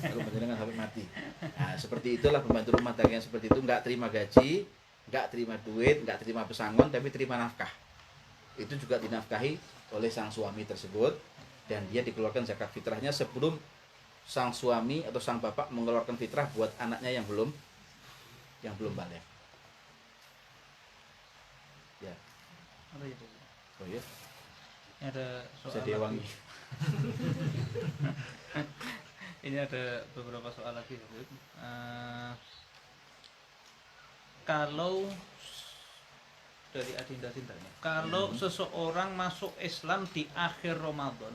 melu panjenengan sampai mati. Nah, seperti itulah pembantu rumah tangga yang seperti itu, nggak terima gaji, nggak terima duit, nggak terima pesangon, tapi terima nafkah. Itu juga dinafkahi oleh sang suami tersebut, dan dia dikeluarkan zakat fitrahnya sebelum sang suami atau sang bapak mengeluarkan fitrah buat anaknya yang belum balik. Ya. Apa itu? Oh ya. Ini ada soal Bisa diwangi. Ini ada beberapa soal lagi. Kalau dari Adinda Cintanya, kalau seseorang masuk Islam di akhir Ramadan,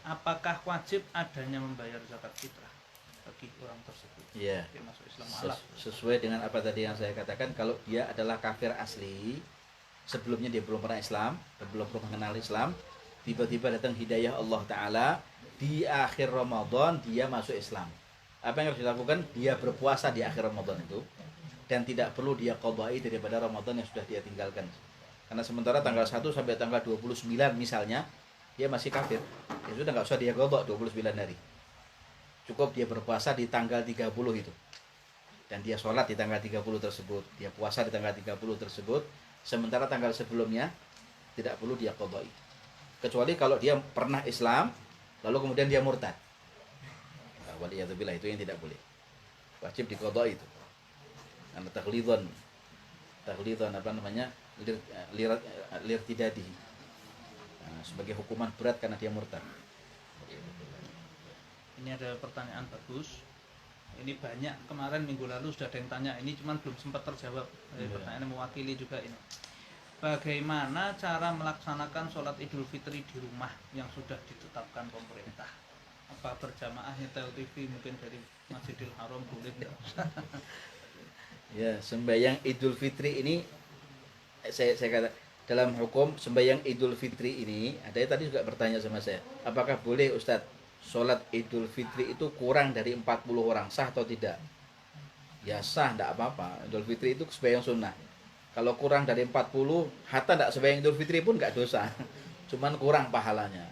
apakah wajib adanya membayar zakat fitrah bagi orang tersebut? Iya. Dia masuk Islam Sesuai dengan apa tadi yang saya katakan, kalau dia adalah kafir asli, sebelumnya dia belum pernah Islam, belum pernah mengenal Islam, tiba-tiba datang hidayah Allah Ta'ala, di akhir Ramadan dia masuk Islam. Apa yang harus dilakukan? Dia berpuasa di akhir Ramadan itu, dan tidak perlu dia qadai daripada Ramadan yang sudah dia tinggalkan. Karena sementara tanggal 1 sampai tanggal 29 misalnya, dia masih kafir, ya sudah nggak usah dia qadha 29 hari. Cukup dia berpuasa di tanggal 30 itu, dan dia sholat di tanggal 30 tersebut, dia puasa di tanggal 30 tersebut. Sementara tanggal sebelumnya tidak perlu dia qadai, kecuali kalau dia pernah Islam lalu kemudian dia murtad. Waliyadzubillah, itu yang tidak boleh, wajib diqadai itu. Karena taglidhan lirtidadi, sebagai hukuman berat karena dia murtad. Ini ada pertanyaan bagus. Ini banyak, kemarin minggu lalu sudah ada yang tanya ini, cuman belum sempat terjawab. Pertanyaan mewakili juga ini. Bagaimana cara melaksanakan sholat Idul Fitri di rumah yang sudah ditetapkan pemerintah? Apa berjamaah nyetel TV mungkin dari Masjidil Haram boleh enggak? Ya, sembahyang Idul Fitri ini saya kata dalam hukum sembahyang Idul Fitri ini, ada yang tadi juga bertanya sama saya, apakah boleh Ustadz sholat Idul Fitri itu kurang dari 40 orang, sah atau tidak? Ya sah, tidak apa-apa. Idul Fitri itu sembahyang sunnah. Kalau kurang dari 40, hatta tidak sembahyang Idul Fitri pun nggak dosa, cuman kurang pahalanya.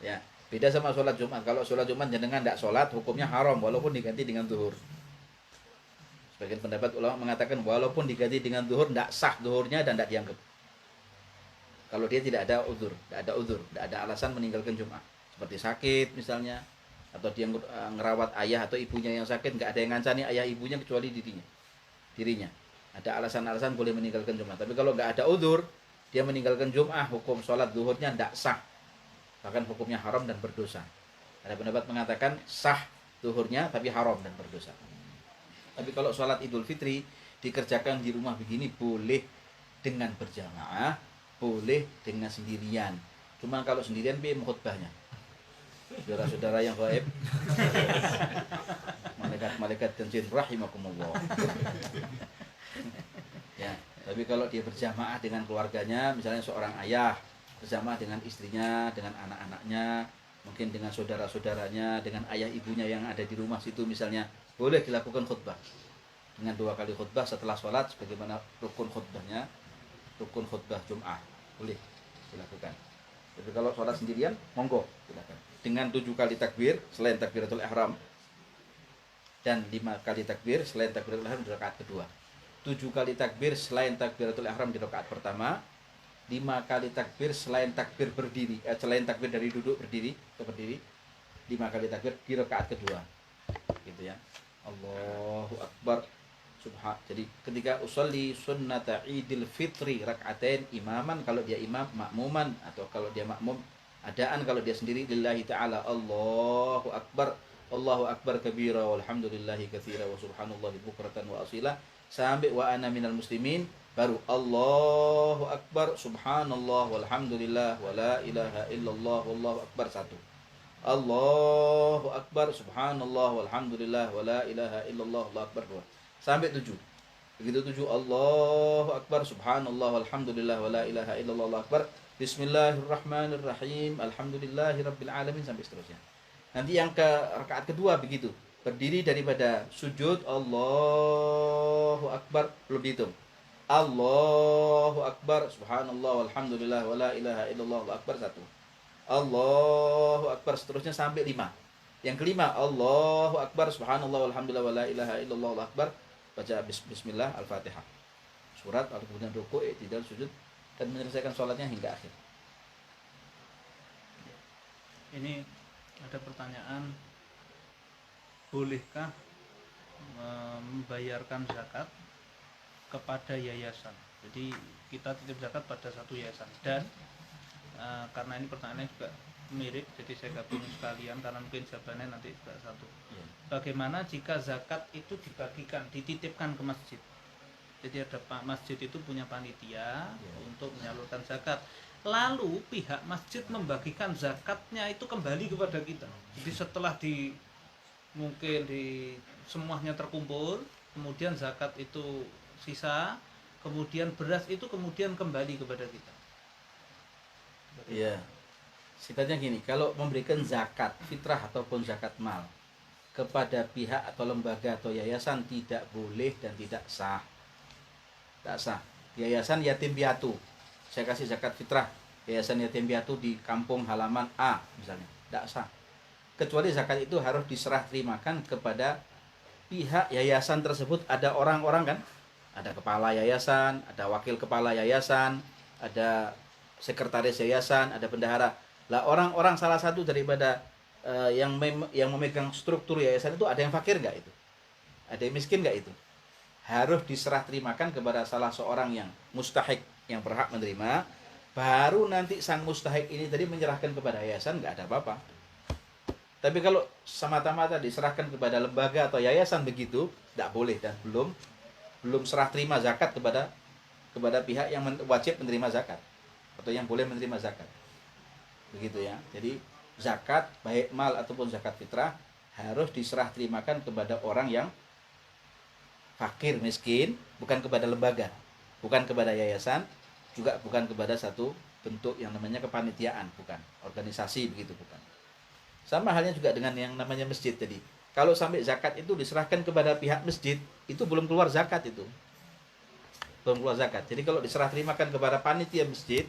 Ya, beda sama sholat Jumat. Kalau sholat Jumat jenengan tidak sholat, hukumnya haram walaupun diganti dengan zuhur. Sebagian pendapat ulama mengatakan walaupun diganti dengan zuhur, tidak sah zuhurnya dan tidak dianggap. Kalau dia tidak ada uzur, tidak ada alasan meninggalkan Jumat, seperti sakit misalnya, atau dia ngerawat ayah atau ibunya yang sakit, nggak ada yang ngancani ayah ibunya kecuali dirinya. Ada alasan-alasan boleh meninggalkan Jumat. Tapi kalau nggak ada udzur, dia meninggalkan Jumat, hukum sholat zuhurnya tidak sah. Bahkan hukumnya haram dan berdosa. Ada pendapat mengatakan sah zuhurnya tapi haram dan berdosa. Tapi kalau sholat Idul Fitri dikerjakan di rumah begini boleh dengan berjamaah, boleh dengan sendirian. Cuma kalau sendirian piye khutbahnya? Saudara-saudara yang gaib, malaikat-malaikat dan jin rahimakumullah. Ya, tapi kalau dia berjamaah dengan keluarganya, misalnya seorang ayah berjamaah dengan istrinya, dengan anak-anaknya, mungkin dengan saudara-saudaranya, dengan ayah ibunya yang ada di rumah situ misalnya, boleh dilakukan khutbah dengan 2 kali khutbah setelah sholat sebagaimana rukun khutbahnya, rukun khutbah Jum'ah boleh dilakukan. Tapi kalau sholat sendirian, monggo silakan. Dengan 7 kali takbir selain takbiratul ihram dan 5 kali takbir selain takbiratul ihram di rakaat kedua. 7 kali takbir selain takbiratul ihram di rakaat pertama, 5 kali takbir selain takbir berdiri, selain takbir dari duduk berdiri ke berdiri, 5 kali takbir di rakaat kedua. Gitu ya. Allahu Akbar. Jadi ketika usolli sunnata idil fitri rak'atain imaman, kalau dia imam, makmuman, atau kalau dia makmum adaan, kalau dia sendiri lillahi ta'ala, Allahu Akbar, Allahu Akbar kabira walhamdulillahi katsira wa subhanallahi bukratan wa asila, sampai wa ana minal muslimin, baru Allahu Akbar subhanallah walhamdulillah wa la ilaha illallah wallahu akbar 1. Allahu Akbar subhanallah walhamdulillah wa la ilaha illallah wallahu akbar 2. Sampai 7. Begitu 7, Allahu Akbar subhanallah walhamdulillah wa la ilaha illallah wallahu akbar, bismillahirrahmanirrahim, alhamdulillahirabbil alamin, sampai seterusnya. Nanti yang ke rakaat kedua begitu. Berdiri daripada sujud, Allahu Akbar, belum dihitung. Allahu Akbar subhanallah walhamdulillah wa la ilaha illallah wallahu akbar 1. Allahu Akbar, seterusnya sampai 5. Yang kelima, Allahu Akbar subhanallah walhamdulillah wa la ilaha illallah wallahu akbar, baca bismillah al-fatihah, surat, lalu kemudian rukuk, i'tidal, sujud, dan menyelesaikan sholatnya hingga akhir. Ini ada pertanyaan, bolehkah membayarkan zakat kepada yayasan? Jadi kita titip zakat pada satu yayasan, dan karena ini pertanyaannya juga mirip, jadi saya gabung sekalian karena mungkin jawabannya nanti juga satu. Bagaimana jika zakat itu dibagikan, dititipkan ke masjid? Jadi ada masjid itu punya panitia untuk menyalurkan zakat. Lalu pihak masjid membagikan zakatnya itu kembali kepada kita. Jadi setelah mungkin semuanya terkumpul, kemudian zakat itu sisa, kemudian beras itu kemudian kembali kepada kita. Iya. Sifatnya gini, kalau memberikan zakat fitrah ataupun zakat mal kepada pihak atau lembaga atau yayasan tidak boleh dan tidak sah. Tidak sah. Yayasan yatim piatu, saya kasih zakat fitrah, yayasan yatim piatu di kampung halaman A misalnya, tidak sah. Kecuali zakat itu harus diserah terimakan kepada pihak yayasan tersebut. Ada orang-orang kan, ada kepala yayasan, ada wakil kepala yayasan, ada sekretaris yayasan, ada bendahara. Lah orang-orang salah satu daripada yang memegang struktur yayasan itu ada yang fakir nggak itu? Ada yang miskin nggak itu? Harus diserah terimakan kepada salah seorang yang mustahik, yang berhak menerima. Baru nanti sang mustahik ini tadi menyerahkan kepada yayasan, nggak ada apa-apa. Tapi kalau semata-mata diserahkan kepada lembaga atau yayasan begitu, tidak boleh, dan belum serah terima zakat kepada pihak yang wajib menerima zakat atau yang boleh menerima zakat. Begitu ya. Jadi zakat baik mal ataupun zakat fitrah harus diserah terimakan kepada orang yang fakir miskin, bukan kepada lembaga, bukan kepada yayasan, juga bukan kepada satu bentuk yang namanya kepanitiaan, bukan organisasi begitu, bukan. Sama halnya juga dengan yang namanya masjid tadi. Kalau sampai zakat itu diserahkan kepada pihak masjid, itu belum keluar zakat itu. Belum keluar zakat. Jadi kalau diserah terimakan kepada panitia masjid,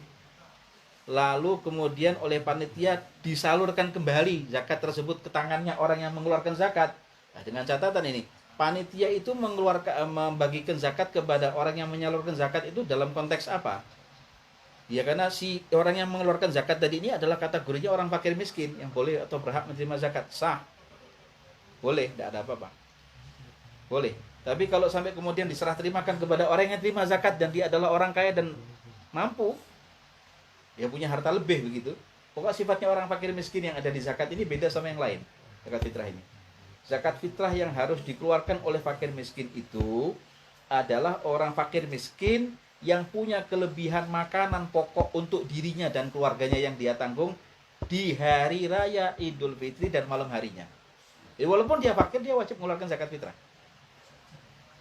lalu kemudian oleh panitia disalurkan kembali zakat tersebut ke tangannya orang yang mengeluarkan zakat. Nah, dengan catatan ini, panitia itu membagikan zakat kepada orang yang menyalurkan zakat itu dalam konteks apa? Ya karena si orang yang mengeluarkan zakat tadi ini adalah kategorinya orang fakir miskin yang boleh atau berhak menerima zakat. Sah. Boleh, tidak ada apa-apa. Boleh. Tapi kalau sampai kemudian diserah terimakan kepada orang yang terima zakat dan dia adalah orang kaya dan mampu, dia punya harta lebih begitu. Pokoknya sifatnya orang fakir miskin yang ada di zakat ini beda sama yang lain. Zakat fitrah ini. Zakat fitrah yang harus dikeluarkan oleh fakir miskin itu adalah orang fakir miskin yang punya kelebihan makanan pokok untuk dirinya dan keluarganya yang dia tanggung di hari raya Idul Fitri dan malam harinya. Jadi walaupun dia fakir, dia wajib mengeluarkan zakat fitrah.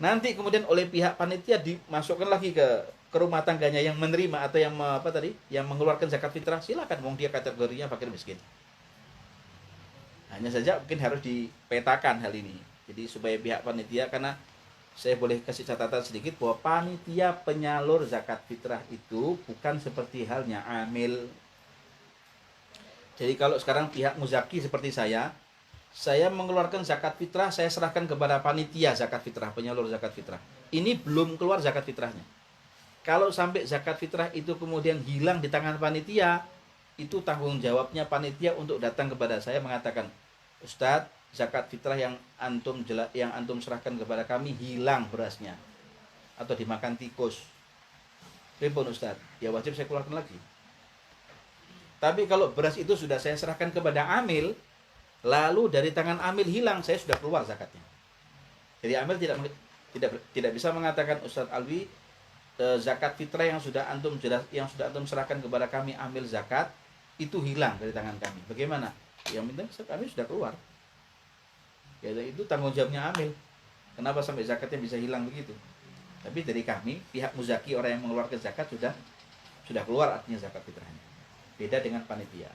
Nanti kemudian oleh pihak panitia dimasukkan lagi ke rumah tangganya yang menerima atau yang yang mengeluarkan zakat fitrah, silakan, wong dia kategorinya fakir miskin. Hanya saja mungkin harus dipetakan hal ini. Jadi supaya pihak panitia, karena saya boleh kasih catatan sedikit bahwa panitia penyalur zakat fitrah itu bukan seperti halnya amil. Jadi kalau sekarang pihak muzaki seperti saya mengeluarkan zakat fitrah, saya serahkan kepada panitia zakat fitrah, penyalur zakat fitrah. Ini belum keluar zakat fitrahnya. Kalau sampai zakat fitrah itu kemudian hilang di tangan panitia, itu tanggung jawabnya panitia untuk datang kepada saya mengatakan, Ustadz, zakat fitrah yang antum serahkan kepada kami hilang berasnya atau dimakan tikus. Pripun Ustadz? Ya wajib saya keluarkan lagi. Tapi kalau beras itu sudah saya serahkan kepada amil, lalu dari tangan amil hilang, saya sudah keluar zakatnya. Jadi amil tidak bisa mengatakan, Ustadz Alwi, zakat fitrah yang sudah antum serahkan kepada kami amil zakat itu hilang dari tangan kami. Bagaimana? Yang penting kami sudah keluar. Ya itu tanggung jawabnya amil. Kenapa sampai zakatnya bisa hilang begitu? Tapi dari kami, pihak muzaki, orang yang mengeluarkan zakat sudah keluar artinya zakat fitrahnya. Beda dengan panitia.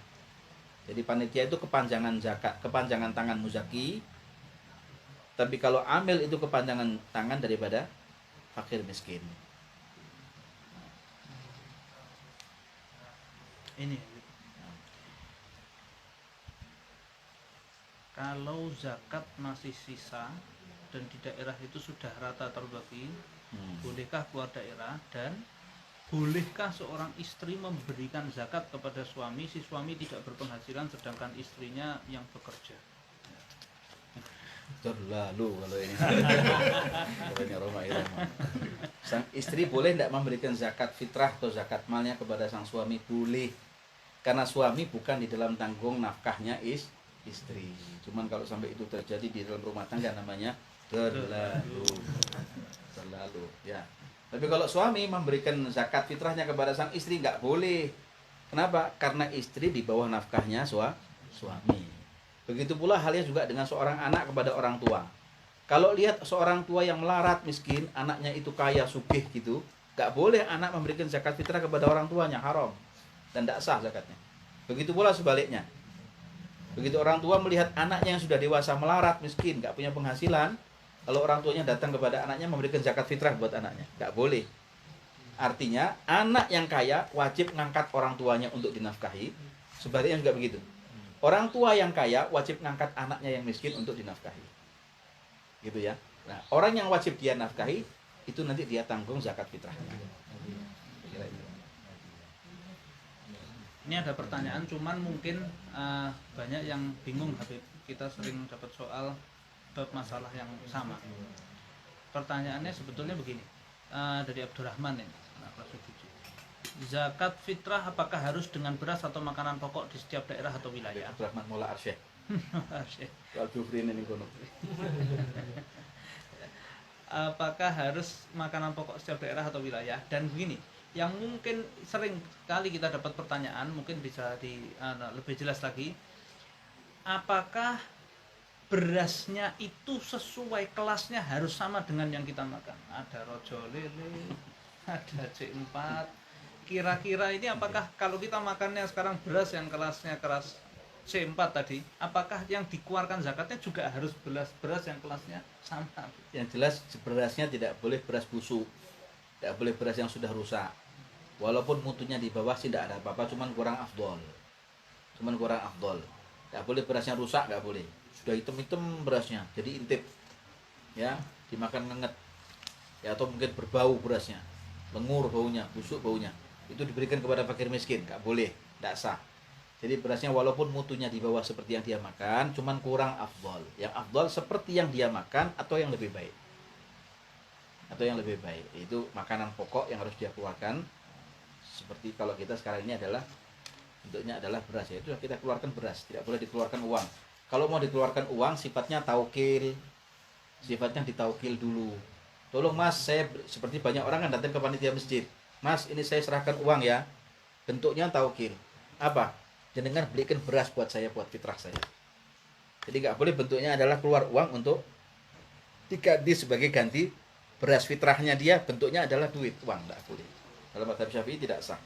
Jadi panitia itu kepanjangan zakat, kepanjangan tangan muzaki. Tapi kalau amil itu kepanjangan tangan daripada fakir miskin. Ini kalau zakat masih sisa dan di daerah itu sudah rata terbagi, bolehkah keluar daerah, dan bolehkah seorang istri memberikan zakat kepada suami si suami tidak berpenghasilan sedangkan istrinya yang bekerja? Terlalu kalau ini. Katanya Roma Irama. Sang istri boleh tidak memberikan zakat fitrah atau zakat malnya kepada sang suami? Boleh. Karena suami bukan di dalam tanggung nafkahnya istri. Cuman kalau sampai itu terjadi di dalam rumah tangga namanya terlalu ya. Tapi kalau suami memberikan zakat fitrahnya kepada sang istri nggak boleh. Kenapa? Karena istri di bawah nafkahnya suami. Begitu pula halnya juga dengan seorang anak kepada orang tua. Kalau lihat seorang tua yang melarat miskin, anaknya itu kaya sugih gitu, nggak boleh anak memberikan zakat fitrah kepada orang tuanya, haram dan tidak sah zakatnya. Begitu pula sebaliknya. Begitu orang tua melihat anaknya yang sudah dewasa melarat miskin, nggak punya penghasilan, kalau orang tuanya datang kepada anaknya memberikan zakat fitrah buat anaknya, nggak boleh. Artinya anak yang kaya wajib ngangkat orang tuanya untuk dinafkahi. Sebaliknya juga begitu. Orang tua yang kaya wajib ngangkat anaknya yang miskin untuk dinafkahi. Gitu ya. Nah, orang yang wajib dia nafkahi itu nanti dia tanggung zakat fitrahnya. Ini ada pertanyaan, cuman mungkin banyak yang bingung, Habib. Kita sering dapat soal bab masalah yang sama. Pertanyaannya sebetulnya begini, dari Abdurrahman ini. Zakat fitrah apakah harus dengan beras atau makanan pokok di setiap daerah atau wilayah? Abdurrahman Mola Arsyeh. Apakah harus makanan pokok setiap daerah atau wilayah? Dan begini, yang mungkin sering kali kita dapat pertanyaan, mungkin bisa lebih jelas lagi, apakah berasnya itu sesuai kelasnya harus sama dengan yang kita makan? Ada rojo lele, ada C4. Kira-kira ini apakah kalau kita makannya sekarang beras yang kelasnya kelas C4 tadi, apakah yang dikeluarkan zakatnya juga harus beras yang kelasnya sama? Yang jelas berasnya tidak boleh beras busuk, tidak boleh beras yang sudah rusak. Walaupun mutunya di bawah sih tidak ada apa-apa, cuman kurang afdol. Tidak boleh berasnya rusak, nggak boleh. Sudah hitam-hitam berasnya, jadi intip, ya dimakan ngenget, ya atau mungkin berbau berasnya, lengur baunya, busuk baunya, itu diberikan kepada fakir miskin, nggak boleh, tidak sah. Jadi berasnya walaupun mutunya di bawah seperti yang dia makan, cuman kurang afdol. Yang afdol seperti yang dia makan atau yang lebih baik. atau yang lebih baik. Itu makanan pokok yang harus dia keluarkan. Seperti kalau kita sekarang ini adalah bentuknya adalah beras, ya itu kita keluarkan beras, tidak boleh dikeluarkan uang. Kalau mau dikeluarkan uang sifatnya taukil, sifatnya ditaukil dulu. Tolong mas, saya seperti banyak orang kan datang ke panitia masjid, mas ini saya serahkan uang ya, bentuknya taukil. Apa? Jenengan belikan beras buat saya, buat fitrah saya. Jadi nggak boleh bentuknya adalah keluar uang untuk diganti sebagai ganti beras fitrahnya dia, bentuknya adalah duit, uang, nggak boleh. Dalam mazhab Syafi'i tidak sah.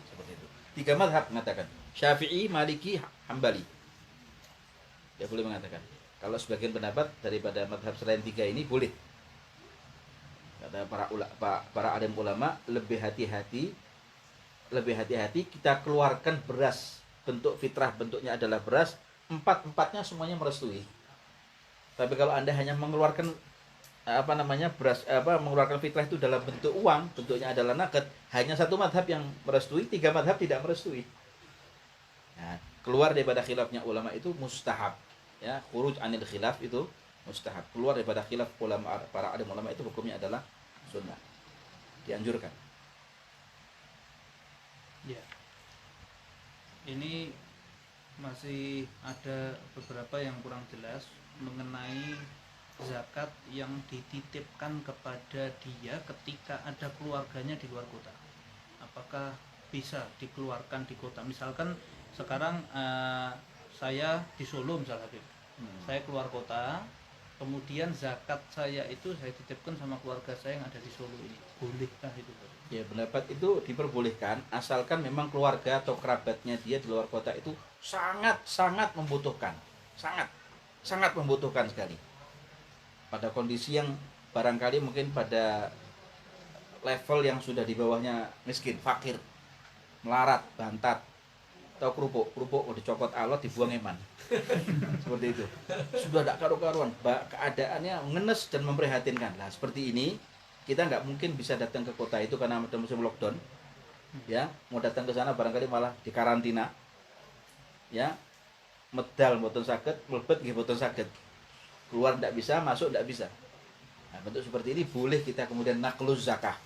Seperti itu. 3 mazhab mengatakan, Syafi'i, Maliki, Hambali. Dia boleh mengatakan. Kalau sebagian pendapat daripada mazhab selain 3 ini boleh. Kata para alim ulama, lebih hati-hati kita keluarkan beras bentuk fitrah, bentuknya adalah beras, empatnya semuanya merestui. Tapi kalau Anda hanya mengeluarkan beras, mengeluarkan fitrah itu dalam bentuk uang, bentuknya adalah naked, hanya satu madhab yang merestui, 3 madhab tidak merestui. Nah, keluar daripada khilafnya ulama itu mustahab, ya, khuruj anil khilaf itu mustahab. Keluar daripada khilaf ulama, para alim ulama itu hukumnya adalah sunnah, dianjurkan. Ya, ini masih ada beberapa yang kurang jelas mengenai zakat yang dititipkan kepada dia ketika ada keluarganya di luar kota. Apakah bisa dikeluarkan di kota? Misalkan sekarang saya di Solo misalnya, saya keluar kota, kemudian zakat saya itu saya titipkan sama keluarga saya yang ada di Solo ini. Bolehkah itu? Ya, pendapat itu diperbolehkan asalkan memang keluarga atau kerabatnya dia di luar kota itu sangat membutuhkan, sangat membutuhkan sekali. Pada kondisi yang barangkali mungkin pada level yang sudah di bawahnya miskin, fakir, melarat, bantat, atau kerupuk mau dicopot alot, dibuang eman. Seperti itu. Sudah tidak karu-karuan, keadaannya ngenes dan memprihatinkan. Nah, seperti ini kita nggak mungkin bisa datang ke kota itu karena ada musim lockdown. Ya, mau datang ke sana barangkali malah dikarantina. Ya, medal mboten saged, mlebet nggih mboten saged. Keluar tidak bisa, masuk tidak bisa. Nah, bentuk seperti ini boleh kita kemudian nakluz zakah.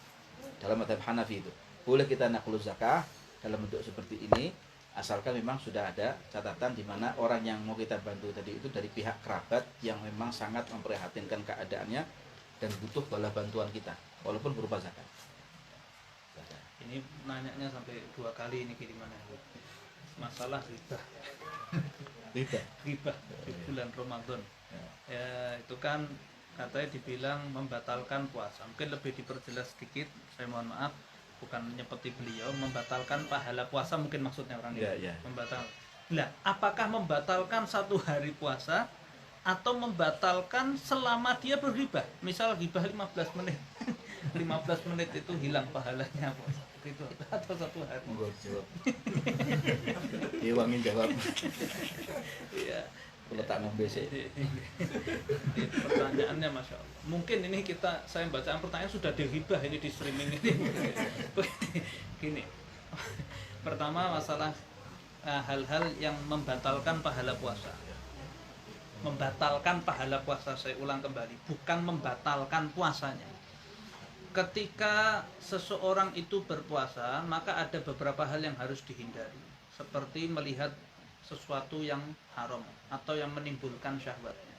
Dalam mazhab Hanafi itu boleh kita nakluz zakah dalam bentuk seperti ini, asalkan memang sudah ada catatan di mana orang yang mau kita bantu tadi itu dari pihak kerabat yang memang sangat memprihatinkan keadaannya dan butuh bala bantuan kita, walaupun berupa zakat. Ini nanyanya sampai 2 kali ini gimana? Masalah riba. Riba di bulan Ramadan. Ya, itu kan katanya dibilang membatalkan puasa. Mungkin lebih diperjelas sedikit, saya mohon maaf, bukan menyepeti beliau, membatalkan pahala puasa mungkin maksudnya orang ini. Membatalkan. Nah, apakah membatalkan 1 hari puasa atau membatalkan selama dia berghibah? Misal ghibah 15 menit. 15 menit itu hilang pahalanya puasa. Itu atau 1 hari. Monggo jawab. Iwangin jawab. Iya. Letak ngombe sih. Pertanyaannya Masya Allah. Mungkin ini saya bacaan pertanyaan sudah dihibah ini di streaming ini. Gini. Pertama masalah hal-hal yang membatalkan pahala puasa. Membatalkan pahala puasa, saya ulang kembali, bukan membatalkan puasanya. Ketika seseorang itu berpuasa, maka ada beberapa hal yang harus dihindari, seperti melihat sesuatu yang haram atau yang menimbulkan syahwatnya.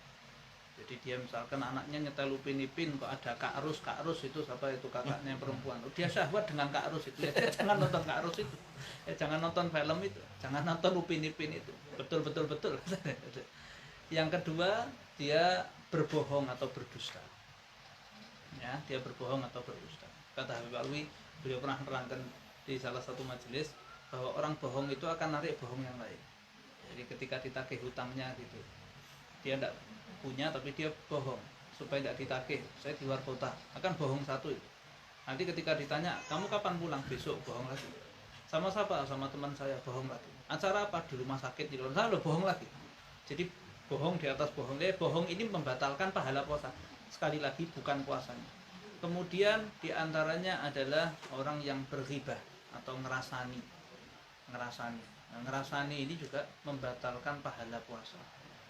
Jadi dia misalkan anaknya nyetel Upin Ipin, kok ada Kak Arus itu siapa itu kakaknya perempuan, dia syahwat dengan Kak Arus itu, ya, jangan nonton Kak Arus itu, ya, jangan nonton film itu, jangan nonton Upin Ipin itu, betul. Yang kedua, dia berbohong atau berdusta. Ya, dia berbohong atau berdusta. Kata Habib Alwi, beliau pernah menerangkan di salah satu majelis bahwa orang bohong itu akan narik bohong yang lain. Jadi ketika ditagih hutangnya gitu, dia tidak punya tapi dia bohong supaya tidak ditagih. Saya di luar kota, akan bohong satu itu. Nanti ketika ditanya, kamu kapan pulang? Besok, bohong lagi. Sama siapa? Sama teman saya, bohong lagi. Acara apa? Di rumah sakit, di luar sana, bohong lagi. Jadi bohong di atas bohong. Bohong ini membatalkan pahala puasa. Sekali lagi bukan puasanya. Kemudian diantaranya adalah orang yang berghibah atau ngerasani. Nah, ngerasani ini juga membatalkan pahala puasa.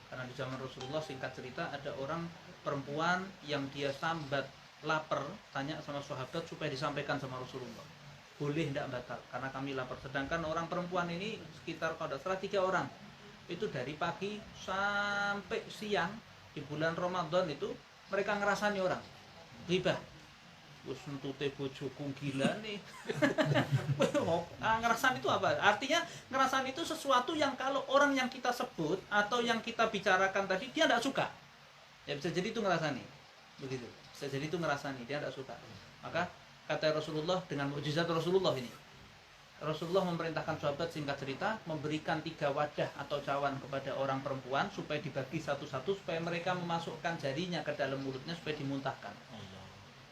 Karena di zaman Rasulullah, singkat cerita, ada orang perempuan yang dia sambat lapar, tanya sama sahabat supaya disampaikan sama Rasulullah. Boleh tidak batal karena kami lapar. Sedangkan orang perempuan ini sekitar kalau salah 3 orang. Itu dari pagi sampai siang di bulan Ramadan itu mereka ngerasani orang. Ghibah. Wes entute bojoku gila nih. Ngerasan itu apa? Artinya ngerasan itu sesuatu yang kalau orang yang kita sebut atau yang kita bicarakan tadi dia tidak suka. Ya bisa jadi itu ngerasani. Begitu. Bisa jadi itu ngerasani, dia tidak suka. Maka kata Rasulullah dengan mukjizat Rasulullah ini. Rasulullah memerintahkan sahabat singkat cerita memberikan 3 wadah atau cawan kepada orang perempuan supaya dibagi satu-satu supaya mereka memasukkan jarinya ke dalam mulutnya supaya dimuntahkan.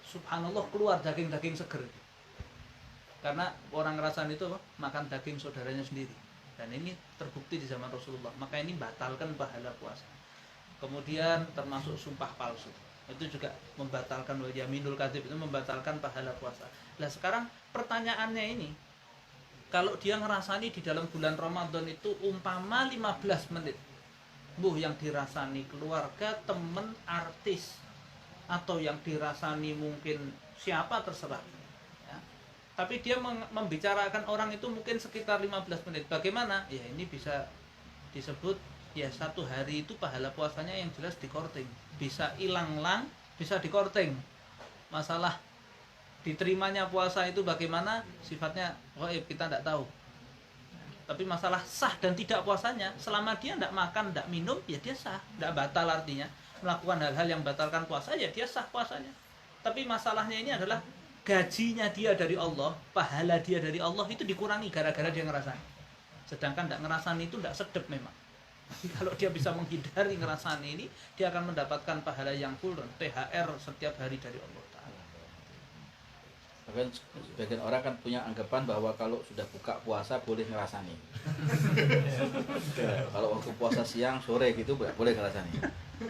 Subhanallah keluar daging-daging seger. Karena orang ngerasan itu makan daging saudaranya sendiri. Dan ini terbukti di zaman Rasulullah. Maka ini batalkan pahala puasa. Kemudian termasuk sumpah palsu. Itu juga membatalkan wal yaminul kadzib, itu membatalkan pahala puasa. Nah sekarang pertanyaannya ini, kalau dia ngerasani di dalam bulan Ramadan itu umpama 15 menit. Yang dirasani keluarga, temen, artis, atau yang dirasani mungkin siapa terserah ya. Tapi dia membicarakan orang itu mungkin sekitar 15 menit. Bagaimana? Ya ini bisa disebut ya 1 hari itu pahala puasanya yang jelas dikorting. Bisa ilang-lang, bisa dikorting. Masalah diterimanya puasa itu bagaimana sifatnya kita tidak tahu. Tapi masalah sah dan tidak puasanya, selama dia tidak makan, tidak minum, ya dia sah, tidak batal artinya. Melakukan hal-hal yang batalkan puasa, ya dia sah puasanya. Tapi masalahnya ini adalah gajinya dia dari Allah, pahala dia dari Allah itu dikurangi gara-gara dia ngerasain. Sedangkan tidak ngerasain itu tidak sedep memang. Tapi kalau dia bisa menghindari ngerasain ini, dia akan mendapatkan pahala yang full dan THR setiap hari dari Allah Ta'ala. Bahkan sebagian orang kan punya anggapan bahwa kalau sudah buka puasa boleh ngerasani. Ya, kalau waktu puasa siang, sore gitu boleh ngerasani.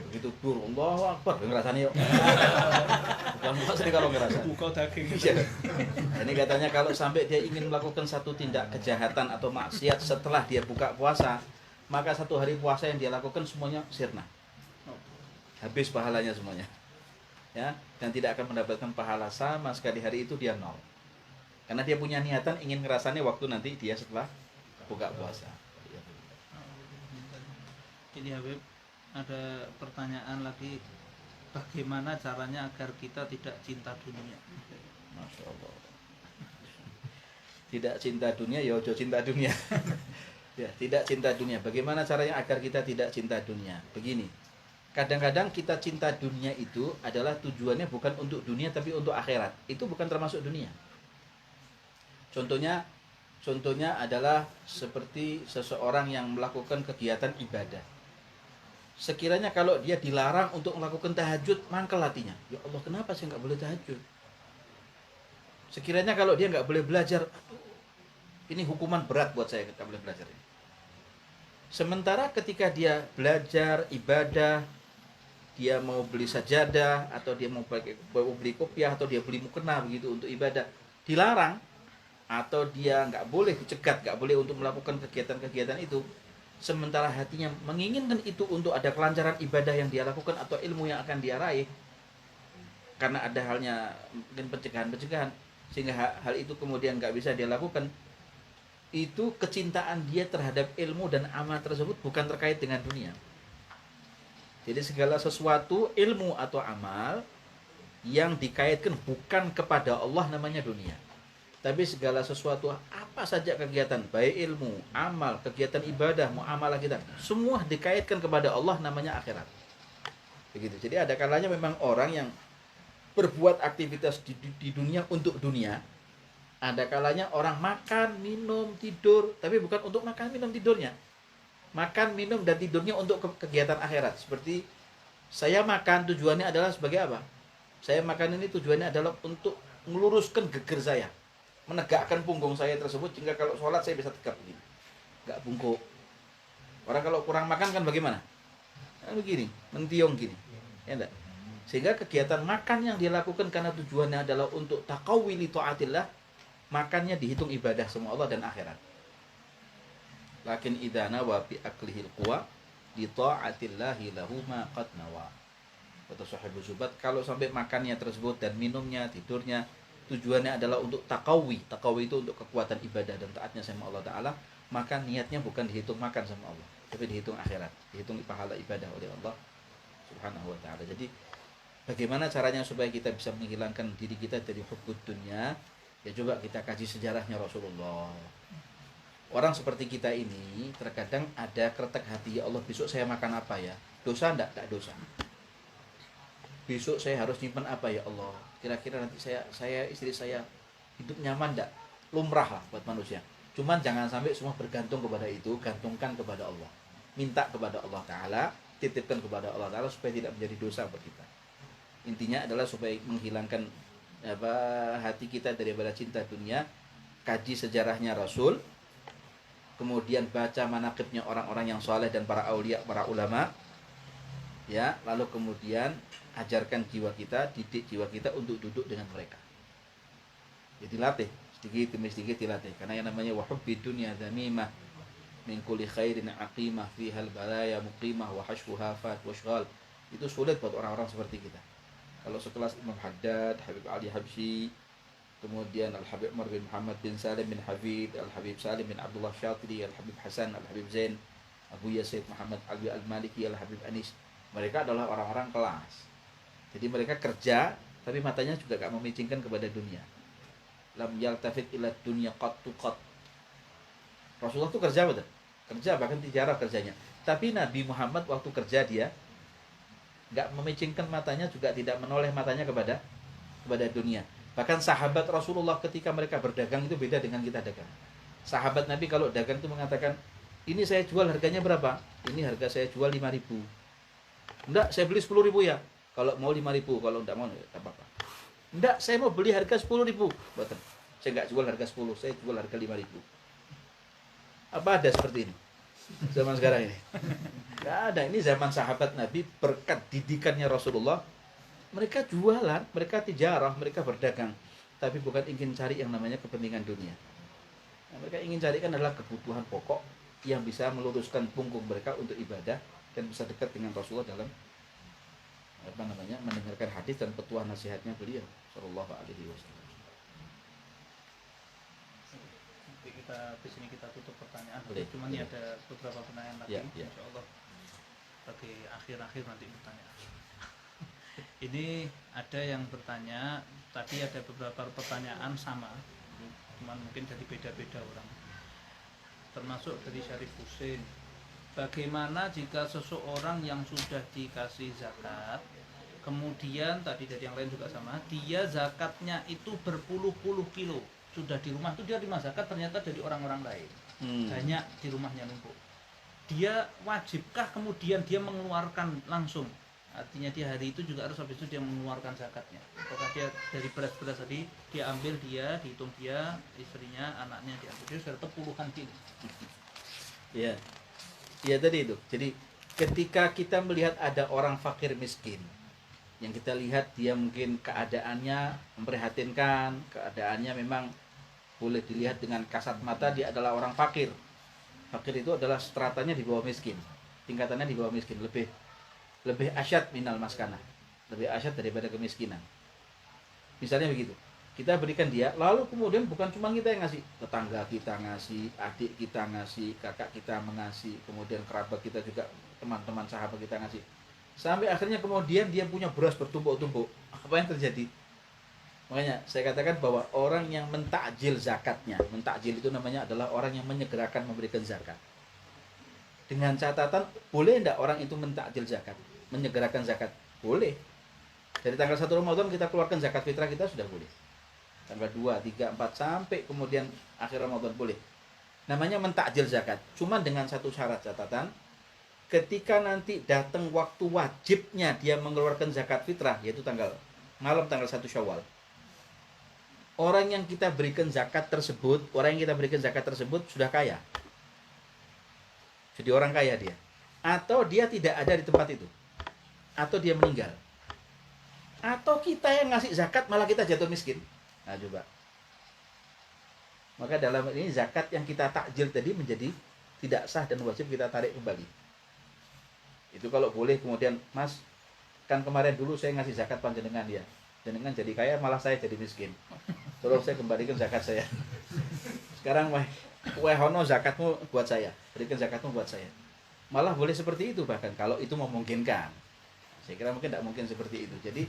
Begitu dur, Allahu Akbar, ngerasani yuk. Bukan puasa kalau ngerasani. Buka daging. Nah, ini katanya kalau sampai dia ingin melakukan satu tindak kejahatan atau maksiat setelah dia buka puasa, maka 1 hari puasa yang dia lakukan semuanya sirna. Habis pahalanya semuanya. Ya, dan tidak akan mendapatkan pahala sama sekali hari itu dia 0. Karena dia punya niatan ingin ngerasani waktu nanti dia setelah buka puasa. Ini Habib, ada pertanyaan lagi, bagaimana caranya agar kita tidak cinta dunia? Masya Allah. Tidak cinta dunia, ya ojo cinta dunia. Ya, tidak cinta dunia. Bagaimana caranya agar kita tidak cinta dunia? Begini, kadang-kadang kita cinta dunia itu adalah tujuannya bukan untuk dunia tapi untuk akhirat. Itu bukan termasuk dunia. Contohnya adalah seperti seseorang yang melakukan kegiatan ibadah. Sekiranya kalau dia dilarang untuk melakukan tahajud, mangkel hatinya. Ya Allah, kenapa saya nggak boleh tahajud? Sekiranya kalau dia nggak boleh belajar, ini hukuman berat buat saya nggak boleh belajar. Sementara ketika dia belajar ibadah, dia mau beli sajadah atau dia mau beli kopiah atau dia beli mukena begitu untuk ibadah, dilarang atau dia nggak boleh dicegat, nggak boleh untuk melakukan kegiatan-kegiatan itu. Sementara hatinya menginginkan itu untuk ada kelancaran ibadah yang dia lakukan atau ilmu yang akan dia raih, karena ada halnya mungkin pencegahan-pencegahan sehingga hal itu kemudian nggak bisa dia lakukan. Itu kecintaan dia terhadap ilmu dan amal tersebut bukan terkait dengan dunia. Jadi segala sesuatu ilmu atau amal yang dikaitkan bukan kepada Allah namanya dunia. Tapi segala sesuatu apa saja kegiatan, baik ilmu, amal, kegiatan ibadah, muamalah kita, semua dikaitkan kepada Allah namanya akhirat. Begitu. Jadi ada kalanya memang orang yang berbuat aktivitas di dunia untuk dunia. Ada kalanya orang makan, minum, tidur, tapi bukan untuk makan, minum, tidurnya. Makan, minum, dan tidurnya untuk kegiatan akhirat. Seperti saya makan tujuannya adalah sebagai apa? Saya makan ini tujuannya adalah untuk meluruskan geger saya, menegakkan punggung saya tersebut sehingga kalau sholat saya bisa tegap begini, nggak bungkuk. Orang kalau kurang makan kan bagaimana? Nah, begini, mentiung gini, ya enggak? Sehingga kegiatan makan yang dia lakukan karena tujuannya adalah untuk taqawwi li taatillah, makannya dihitung ibadah sama Allah dan akhirat. Lakin idza nawa bi aklihil quwa li taatillahi lahu ma qad nawa. Kata Sahibul Zubat, kalau sampai makannya tersebut dan minumnya, tidurnya, tujuannya adalah untuk takawi. Takawi itu untuk kekuatan ibadah dan taatnya sama Allah Ta'ala. Maka niatnya bukan dihitung makan sama Allah, tapi dihitung akhirat, dihitung pahala ibadah oleh Allah Subhanahu wa Ta'ala. Jadi bagaimana caranya supaya kita bisa menghilangkan diri kita dari hubbud dunya? Ya coba kita kaji sejarahnya Rasulullah. Orang seperti kita ini terkadang ada kretek hati, ya Allah besok saya makan apa ya? Dosa enggak? Enggak dosa. Besok saya harus nyimpan apa ya Allah? Kira-kira nanti saya istri saya hidup nyaman enggak? Lumrah lah buat manusia. Cuman jangan sampai semua bergantung kepada itu, gantungkan kepada Allah. Minta kepada Allah Ta'ala, titipkan kepada Allah Ta'ala supaya tidak menjadi dosa buat kita. Intinya adalah supaya menghilangkan hati kita daripada cinta dunia. Kaji sejarahnya Rasul, kemudian baca manaqibnya orang-orang yang soleh dan para aulia, para ulama, ya, lalu kemudian ajarkan jiwa kita, didik jiwa kita untuk duduk dengan mereka. Jadi latih sedikit demi sedikit dilatih, karena yang namanya wahubbi dunya dzamimah min kulli khairin aqimah fihal balaya muqimah wa hashfuha fat washghal. Itu sulit buat orang-orang seperti kita. Kalau sekelas Imam Haddad, Habib Ali Habsyi, kemudian Al-Habib Umar bin Muhammad bin Salim bin Habib, Al-Habib Salim bin Abdullah Syatili, Al-Habib Hasan, Al-Habib Zain, Abu Yazid Muhammad Alwi Al-Maliki, Al-Habib Anis. Mereka adalah orang-orang kelas. Jadi mereka kerja, tapi matanya juga gak memicingkan kepada dunia. Lam yaltafit ila dunya qattu qat. Rasulullah itu kerja betul. Kerja, bahkan tijarah kerjanya. Tapi Nabi Muhammad waktu kerja dia gak memicingkan matanya, juga tidak menoleh matanya kepada dunia. Bahkan sahabat Rasulullah ketika mereka berdagang itu beda dengan kita dagang. Sahabat Nabi kalau dagang itu mengatakan, ini saya jual harganya berapa? Ini harga saya jual 5.000. Enggak, saya beli 10.000 ya. Kalau mau 5.000, kalau enggak mau enggak apa-apa. Enggak, saya mau beli harga 10.000. Betul. Saya enggak jual harga 10, saya jual harga 5.000. Apa ada seperti ini zaman sekarang ini? Enggak ada. Ini zaman sahabat Nabi, berkat didikannya Rasulullah. Mereka jualan, mereka tijarah, mereka berdagang, tapi bukan ingin cari yang namanya kepentingan dunia. Nah, mereka ingin carikan adalah kebutuhan pokok yang bisa meluruskan punggung mereka untuk ibadah dan bisa dekat dengan Rasulullah dalam mendengarkan hadis dan petuah nasihatnya beliau Sallallahu Alaihi Wasallam. Nanti di sini kita tutup pertanyaan. Boleh, Cuman boleh. ini ada beberapa pertanyaan lagi, Ya. Insya Allah bagi akhir-akhir nanti pertanyaan. Ini ada yang bertanya, tadi ada beberapa pertanyaan sama, cuman mungkin dari beda-beda orang. Termasuk dari Syarif Husin. Bagaimana jika seseorang yang sudah dikasih zakat, kemudian tadi dari yang lain juga sama, dia zakatnya itu berpuluh-puluh kilo, sudah di rumah itu dia terima zakat, ternyata dari orang-orang lain, banyak di rumahnya numpuk. Dia wajibkah kemudian dia mengeluarkan langsung? Artinya dia hari itu juga harus, habis itu dia mengeluarkan zakatnya. Apakah dia dari beras-beras tadi dia ambil, dia dihitung, dia istrinya, anaknya diambil, dia sudah puluhan kilo. Ya, ya tadi itu. Jadi ketika kita melihat ada orang fakir miskin, yang kita lihat dia mungkin keadaannya memprihatinkan, keadaannya memang boleh dilihat dengan kasat mata dia adalah orang fakir. Fakir itu adalah stratanya di bawah miskin, tingkatannya di bawah miskin, lebih asyad minal maskanah, lebih asyad daripada kemiskinan. Misalnya begitu, kita berikan dia, lalu kemudian bukan cuma kita yang ngasih, tetangga kita ngasih, adik kita ngasih, kakak kita mengasih, kemudian kerabat kita juga, teman-teman sahabat kita ngasih, sampai akhirnya kemudian dia punya beras bertumpuk-tumpuk. Apa yang terjadi? Makanya saya katakan bahwa orang yang mentakjil zakatnya, mentakjil itu namanya adalah orang yang menyegerakan memberikan zakat. Dengan catatan, boleh tidak orang itu mentakjil zakat, menyegerakan zakat? Boleh. Dari tanggal 1 Ramadan kita keluarkan zakat fitrah kita sudah boleh. Tanggal 2, 3, 4 sampai kemudian akhir Ramadan boleh. Namanya mentakjil zakat. Cuma dengan satu syarat, catatan, ketika nanti datang waktu wajibnya dia mengeluarkan zakat fitrah, yaitu malam tanggal 1 Syawal. Orang yang kita berikan zakat tersebut, sudah kaya. Jadi orang kaya dia. Atau dia tidak ada di tempat itu. Atau dia meninggal. Atau kita yang ngasih zakat malah kita jatuh miskin. Nah coba. Maka dalam ini zakat yang kita takjil tadi menjadi tidak sah dan wajib kita tarik kembali. Itu kalau boleh kemudian, Mas, kan kemarin dulu saya ngasih zakat panjenengan ya, jenengan jadi kaya malah saya jadi miskin, terus saya kembalikan zakat saya. Sekarang hono zakatmu buat saya, berikan zakatmu buat saya. Malah boleh seperti itu, bahkan kalau itu memungkinkan. Saya kira mungkin tidak mungkin seperti itu. Jadi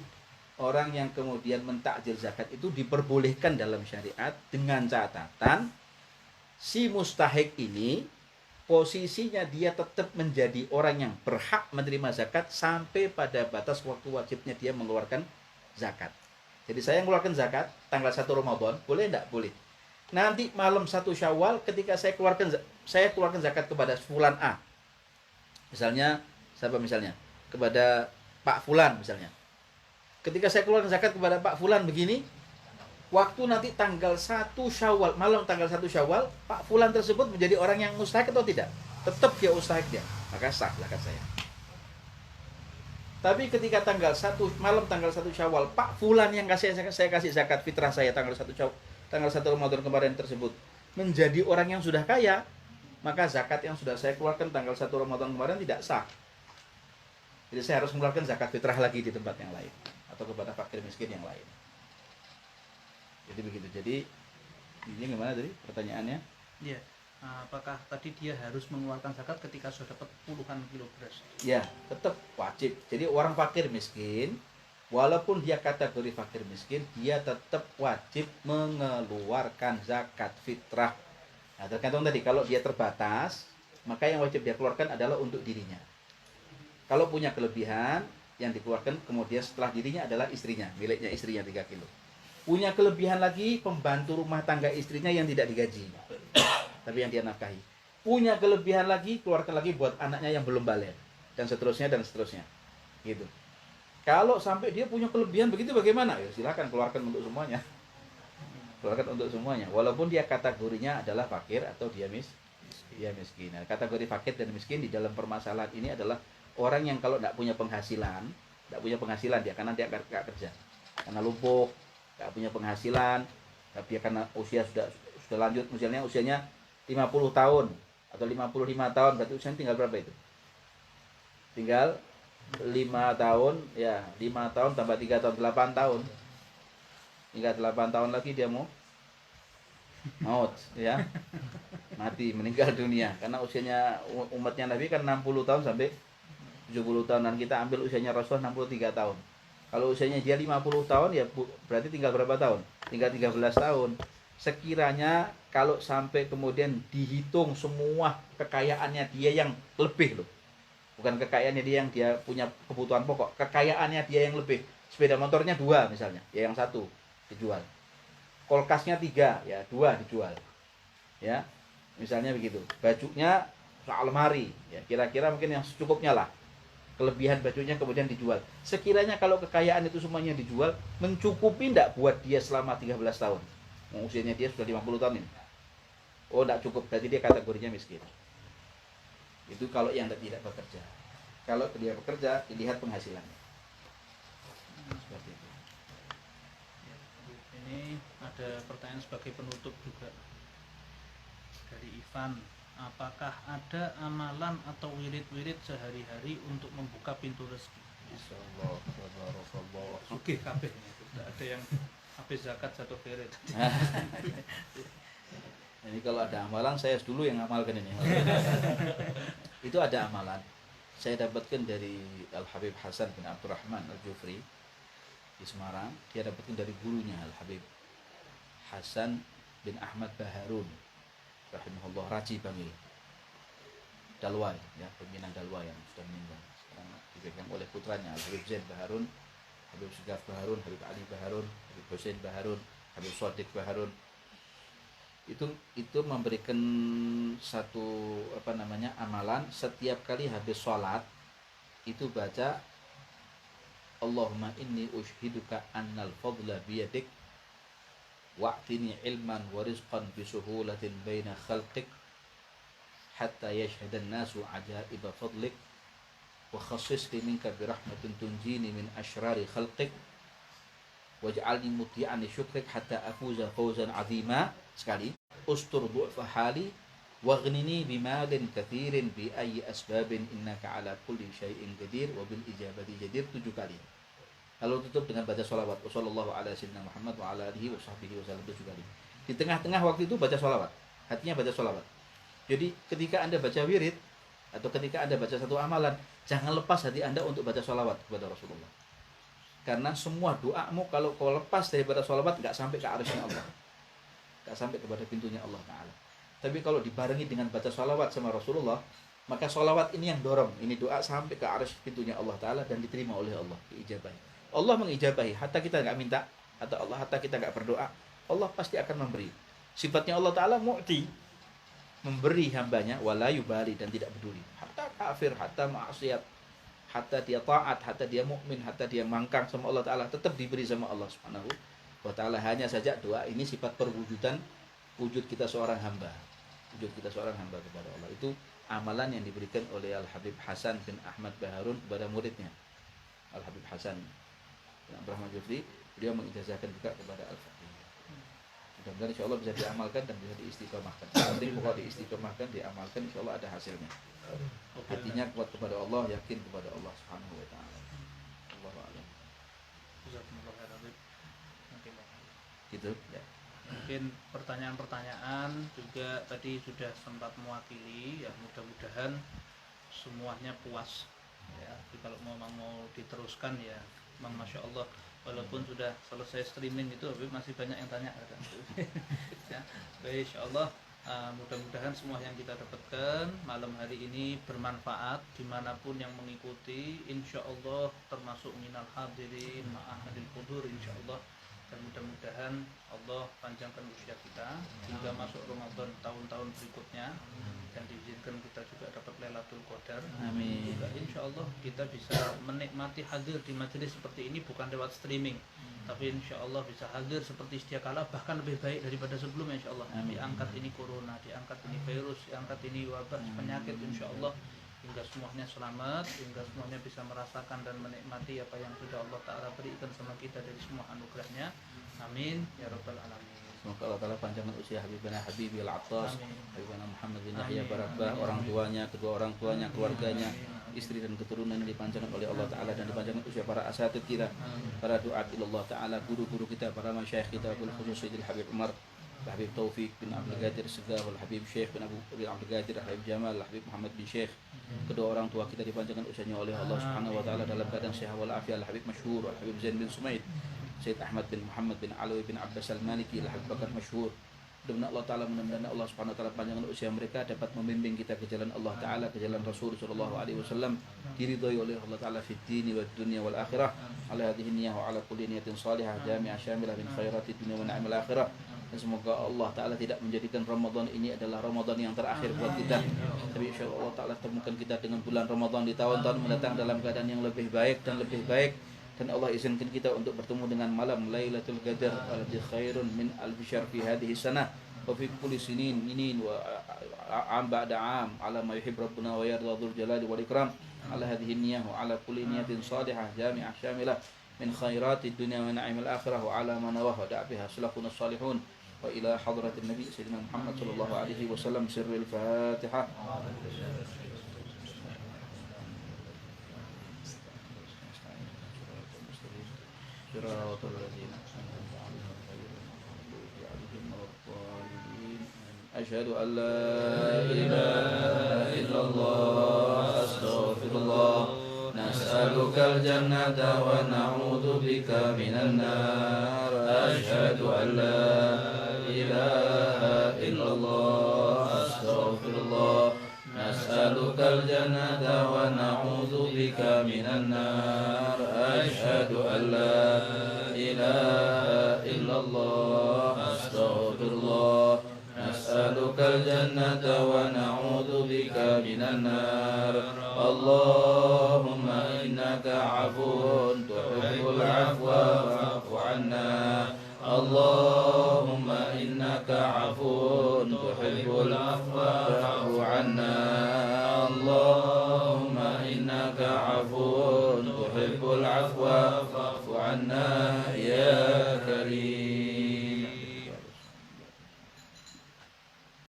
orang yang kemudian mentakjil zakat itu diperbolehkan dalam syariat dengan catatan si mustahik ini posisinya dia tetap menjadi orang yang berhak menerima zakat sampai pada batas waktu wajibnya dia mengeluarkan zakat. Jadi saya mengeluarkan zakat tanggal 1 Ramadan, boleh tidak? Boleh. Nanti malam 1 Syawal ketika saya keluarkan zakat kepada fulan A. Misalnya, siapa misalnya? Kepada Pak Fulan misalnya. Ketika saya keluarkan zakat kepada Pak Fulan begini, waktu nanti tanggal 1 Syawal, malam tanggal 1 Syawal, Pak Fulan tersebut menjadi orang yang mustahik atau tidak? Tetap dia mustahik dia. Maka sah zakat saya. Tapi ketika malam tanggal 1 Syawal, Pak Fulan yang saya kasih zakat fitrah saya tanggal 1 Ramadan kemarin tersebut menjadi orang yang sudah kaya, maka zakat yang sudah saya keluarkan tanggal 1 Ramadan kemarin tidak sah. Jadi saya harus mengeluarkan zakat fitrah lagi di tempat yang lain atau kepada fakir miskin yang lain. Jadi begitu. Jadi ini gimana tadi pertanyaannya? Iya. Apakah tadi dia harus mengeluarkan zakat ketika sudah dapat puluhan kilo beras? Ya, tetap wajib. Jadi orang fakir miskin, walaupun dia kategori fakir miskin, dia tetap wajib mengeluarkan zakat fitrah. Nah, tergantung tadi, kalau dia terbatas, maka yang wajib dia keluarkan adalah untuk dirinya. Kalau punya kelebihan, yang dikeluarkan kemudian setelah dirinya adalah istrinya, miliknya istrinya 3 kilo. Punya kelebihan lagi pembantu rumah tangga istrinya yang tidak digaji, tapi yang dia nafkahi. Punya kelebihan lagi, keluarkan lagi buat anaknya yang belum balik, dan seterusnya dan seterusnya. Gitu. Kalau sampai dia punya kelebihan begitu bagaimana? Ya silakan keluarkan untuk semuanya. Keluarkan untuk semuanya, walaupun dia kategorinya adalah fakir atau dia miskin. Nah, kategori fakir dan miskin di dalam permasalahan ini adalah orang yang kalau tidak punya penghasilan dia karena dia nggak kerja, karena lumpuh, nggak punya penghasilan, tapi karena usia sudah lanjut, misalnya usianya 50 tahun atau 55 tahun, berarti usianya tinggal berapa itu? Tinggal 5 tahun, ya 5 tahun tambah 3 tahun, 8 tahun. Tinggal 8 tahun lagi dia mau maut, ya. Mati, meninggal dunia. Karena usianya umatnya Nabi kan 60 tahun sampai 70 tahun, dan kita ambil usianya Rasul 63 tahun. Kalau usianya dia 50 tahun, ya berarti tinggal berapa tahun? Tinggal 13 tahun. Sekiranya kalau sampai kemudian dihitung semua kekayaannya dia yang lebih loh. Bukan kekayaannya dia yang dia punya kebutuhan pokok, kekayaannya dia yang lebih. Sepeda motornya 2 misalnya, ya yang 1 dijual. Kulkasnya 3, ya 2 dijual. Ya, misalnya begitu. Bajunya almari, ya kira-kira mungkin yang secukupnya lah. Kelebihan bajunya kemudian dijual. Sekiranya kalau kekayaan itu semuanya dijual, mencukupi tidak buat dia selama 13 tahun? Usianya dia sudah 50 tahun ini. Oh, tidak cukup, berarti dia kategorinya miskin. Itu kalau yang tidak bekerja. Kalau dia bekerja, dilihat penghasilannya. Seperti itu. Ini ada pertanyaan sebagai penutup juga dari Ivan. Apakah ada amalan atau wirid-wirid sehari-hari untuk membuka pintu rezeki? Insyaallah, barakallah. Oke, kabeh. Tidak ada yang habis zakat satu wirid. Ini kalau ada amalan, saya dulu yang ngamalkan ini. Itu ada amalan. Saya dapatkan dari Al-Habib Hasan bin Abdurrahman Al-Jufri di Semarang. Dia dapatkan dari gurunya Al-Habib Hasan bin Ahmad Baharun rahimahullah, Raji Bangil Dalwai, ya, pimpinan Dalwai yang sudah meninggal. Sekarang dipegang oleh putranya Al-Habib Zain Baharun, Habib Segaf Baharun, Habib Ali Baharun, Habib Hussein Baharun, Habib Shadiq Baharun. Itu memberikan satu amalan setiap kali habis sholat itu baca Allahumma inni ushiduka annal fadla biyadik wa'tini ilman wa rizqan bisuhulatin baina khalqik hatta yashhadan nasu ajaiba fadlik wa khassisni minka birahmatin tunjini min asyrari khalqik waj'alni muti'an li syukrik hatta afuza fawzan azima. Sekali, ustur du'fa hali Waghnini bimalin katsirin bi ayyi asbabin innaka ala kulli syai'in qadir wa bil ijabati jadir 7 kali. Lalu tutup dengan baca sholawat. Wassallallahu ala sayyidina Muhammad wa ala alihi wa sahbihi wasallam 7 kali. Di tengah-tengah waktu itu baca sholawat. Hatinya baca sholawat. Jadi ketika Anda baca wirid atau ketika Anda baca satu amalan, jangan lepas hati Anda untuk baca sholawat kepada Rasulullah. Karena semua doamu kalau kau lepas daripada sholawat nggak sampai ke arsy Allah, nggak sampai kepada pintunya Allah Taala. Tapi kalau dibarengi dengan baca sholawat sama Rasulullah, maka sholawat ini yang dorong ini doa sampai ke arsy pintunya Allah Taala dan diterima oleh Allah, diijabahi. Allah mengijabahi, hatta kita nggak minta atau Allah hatta kita nggak berdoa, Allah pasti akan memberi. Sifatnya Allah Taala mu'ti, memberi hambanya wala yubali dan tidak peduli. Hatta kafir, hatta maksiat, hatta dia taat, hatta dia mukmin, hatta dia mangkang sama Allah Ta'ala, tetap diberi sama Allah Subhanahu wa Ta'ala. Hanya saja doa ini sifat perwujudan, wujud kita seorang hamba, wujud kita seorang hamba kepada Allah. Itu amalan yang diberikan oleh Al-Habib Hasan bin Ahmad Baharun kepada muridnya Al-Habib Hasan bin Abdurrahman Jufri. Beliau mengijazahkan juga kepada Al-Faqih. Mudah-mudahan insya Allah bisa diamalkan dan bisa diistiqomahkan. Penting pokok diistiqomahkan, diamalkan, insya Allah ada hasilnya. Hatinya kuat kepada Allah, yakin kepada Allah Subhanahu wa Ta'ala. Allahu a'lam. Gitu ya. Mungkin pertanyaan-pertanyaan juga tadi sudah sempat mewakili, ya mudah-mudahan semuanya puas ya. Jadi kalau mau diteruskan ya memang Masya Allah, walaupun sudah selesai streaming itu tapi masih banyak yang tanya kadang. Ya, baik, insya Allah mudah-mudahan semua yang kita dapatkan malam hari ini bermanfaat dimanapun yang mengikuti, insya Allah termasuk minal hadirin ma'ahadil qudur insya Allah. Dan mudah-mudahan Allah panjangkan usia kita hingga masuk Ramadan tahun-tahun berikutnya dan diizinkan kita juga dapat Lailatul Qadar. Amin. Juga insya Allah kita bisa menikmati hadir di majelis seperti ini bukan lewat streaming, tapi insya Allah bisa hadir seperti sedia kala, bahkan lebih baik daripada sebelumnya insya Allah. Amin. Diangkat ini corona, diangkat ini virus, diangkat ini wabah penyakit insya Allah, hingga semuanya selamat, hingga semuanya bisa merasakan dan menikmati apa yang sudah Allah Ta'ala berikan sama kita dari semua anugerahnya. Amin ya Rabbal Alamin. Semoga Allah Ta'ala panjangkan usia Habibana Habibil Attas, Habibana Muhammad bin Yahya Amin. Barakbah, orang tuanya, kedua orang tuanya, keluarganya, istri dan keturunan dipanjangkan oleh Allah Ta'ala, dan dipanjangkan usia para asatid kita, para duat ilallah Ta'ala, guru-guru kita, para masyayikh kita, bil khusus Sayyidil Habib Umar, Habib Taufik bin Abdul Qadir Segaf, Habib Syekh bin Abdul Qadir, Habib Jamal, Habib Muhammad bin Syekh. Kedua orang tua kita dipanjangkan usianya oleh Allah Subhanahu wa Ta'ala dalam keadaan sehat walafiat. Habib Masyhur, Habib Zain bin Sumaid, Sayyid Ahmad bin Muhammad bin Alawi bin Abbas Al-Maliki, Habib Bakar Masyhur. Mudah-mudahan Allah Ta'ala, mudah-mudahan Allah Subhanahu wa Ta'ala panjangkan usia mereka dapat membimbing kita ke jalan Allah Ta'ala, ke jalan Rasul sallallahu alaihi wasallam, diridhai oleh Allah Ta'ala fid dini wad dunya wal akhirah. Ala hadhihi niyyah wa ala kulli niyatin salihah jami'ah syamilah min khairati dunya wa na'imil akhirah. Dan semoga Allah Ta'ala tidak menjadikan Ramadan ini adalah Ramadan yang terakhir buat kita, tapi insya Allah Ta'ala temukan kita dengan bulan Ramadan di tahun-tahun mendatang dalam keadaan yang lebih baik dan lebih baik. Dan Allah izinkan kita untuk bertemu dengan malam Lailatul Qadar allati khairun min alfi syahr fi hadhihi sanah wa fi kulli sinin wa am ba'da am ala ma yuhib rabbuna wa yarda dzul jalali wal ikram. Ala hadhihi niyyah wa ala kulli niyatin salihah jami'ah syamilah min khairatid dunya wa na'imil akhirah wa ala ma nawaha da'a biha salafun salihun. وإلى حضرة النبي سيدنا محمد صلى الله عليه وسلم سر الفاتحة. صراط الذين أنعمت عليهم غير المغضوب عليهم ولا الضالين. أشهد أن لا إله إلا الله أستغفر الله. نسألك الجنة ونعوذ بك من النار. أشهد أن لا إله إلا الله أستغفر الله. نسألك الجنة ونعوذ بك من النار. أشهد أن لا إله إلا الله أستغفر الله. نسألك الجنة ونعوذ بك من النار. اللهم إنك عفو تحب العفو فاعف عنا. اللهم إنك عفو تحب العفو فاعف عنا. اللهم إنك عفو تحب العفو فاعف عنا يا كريم.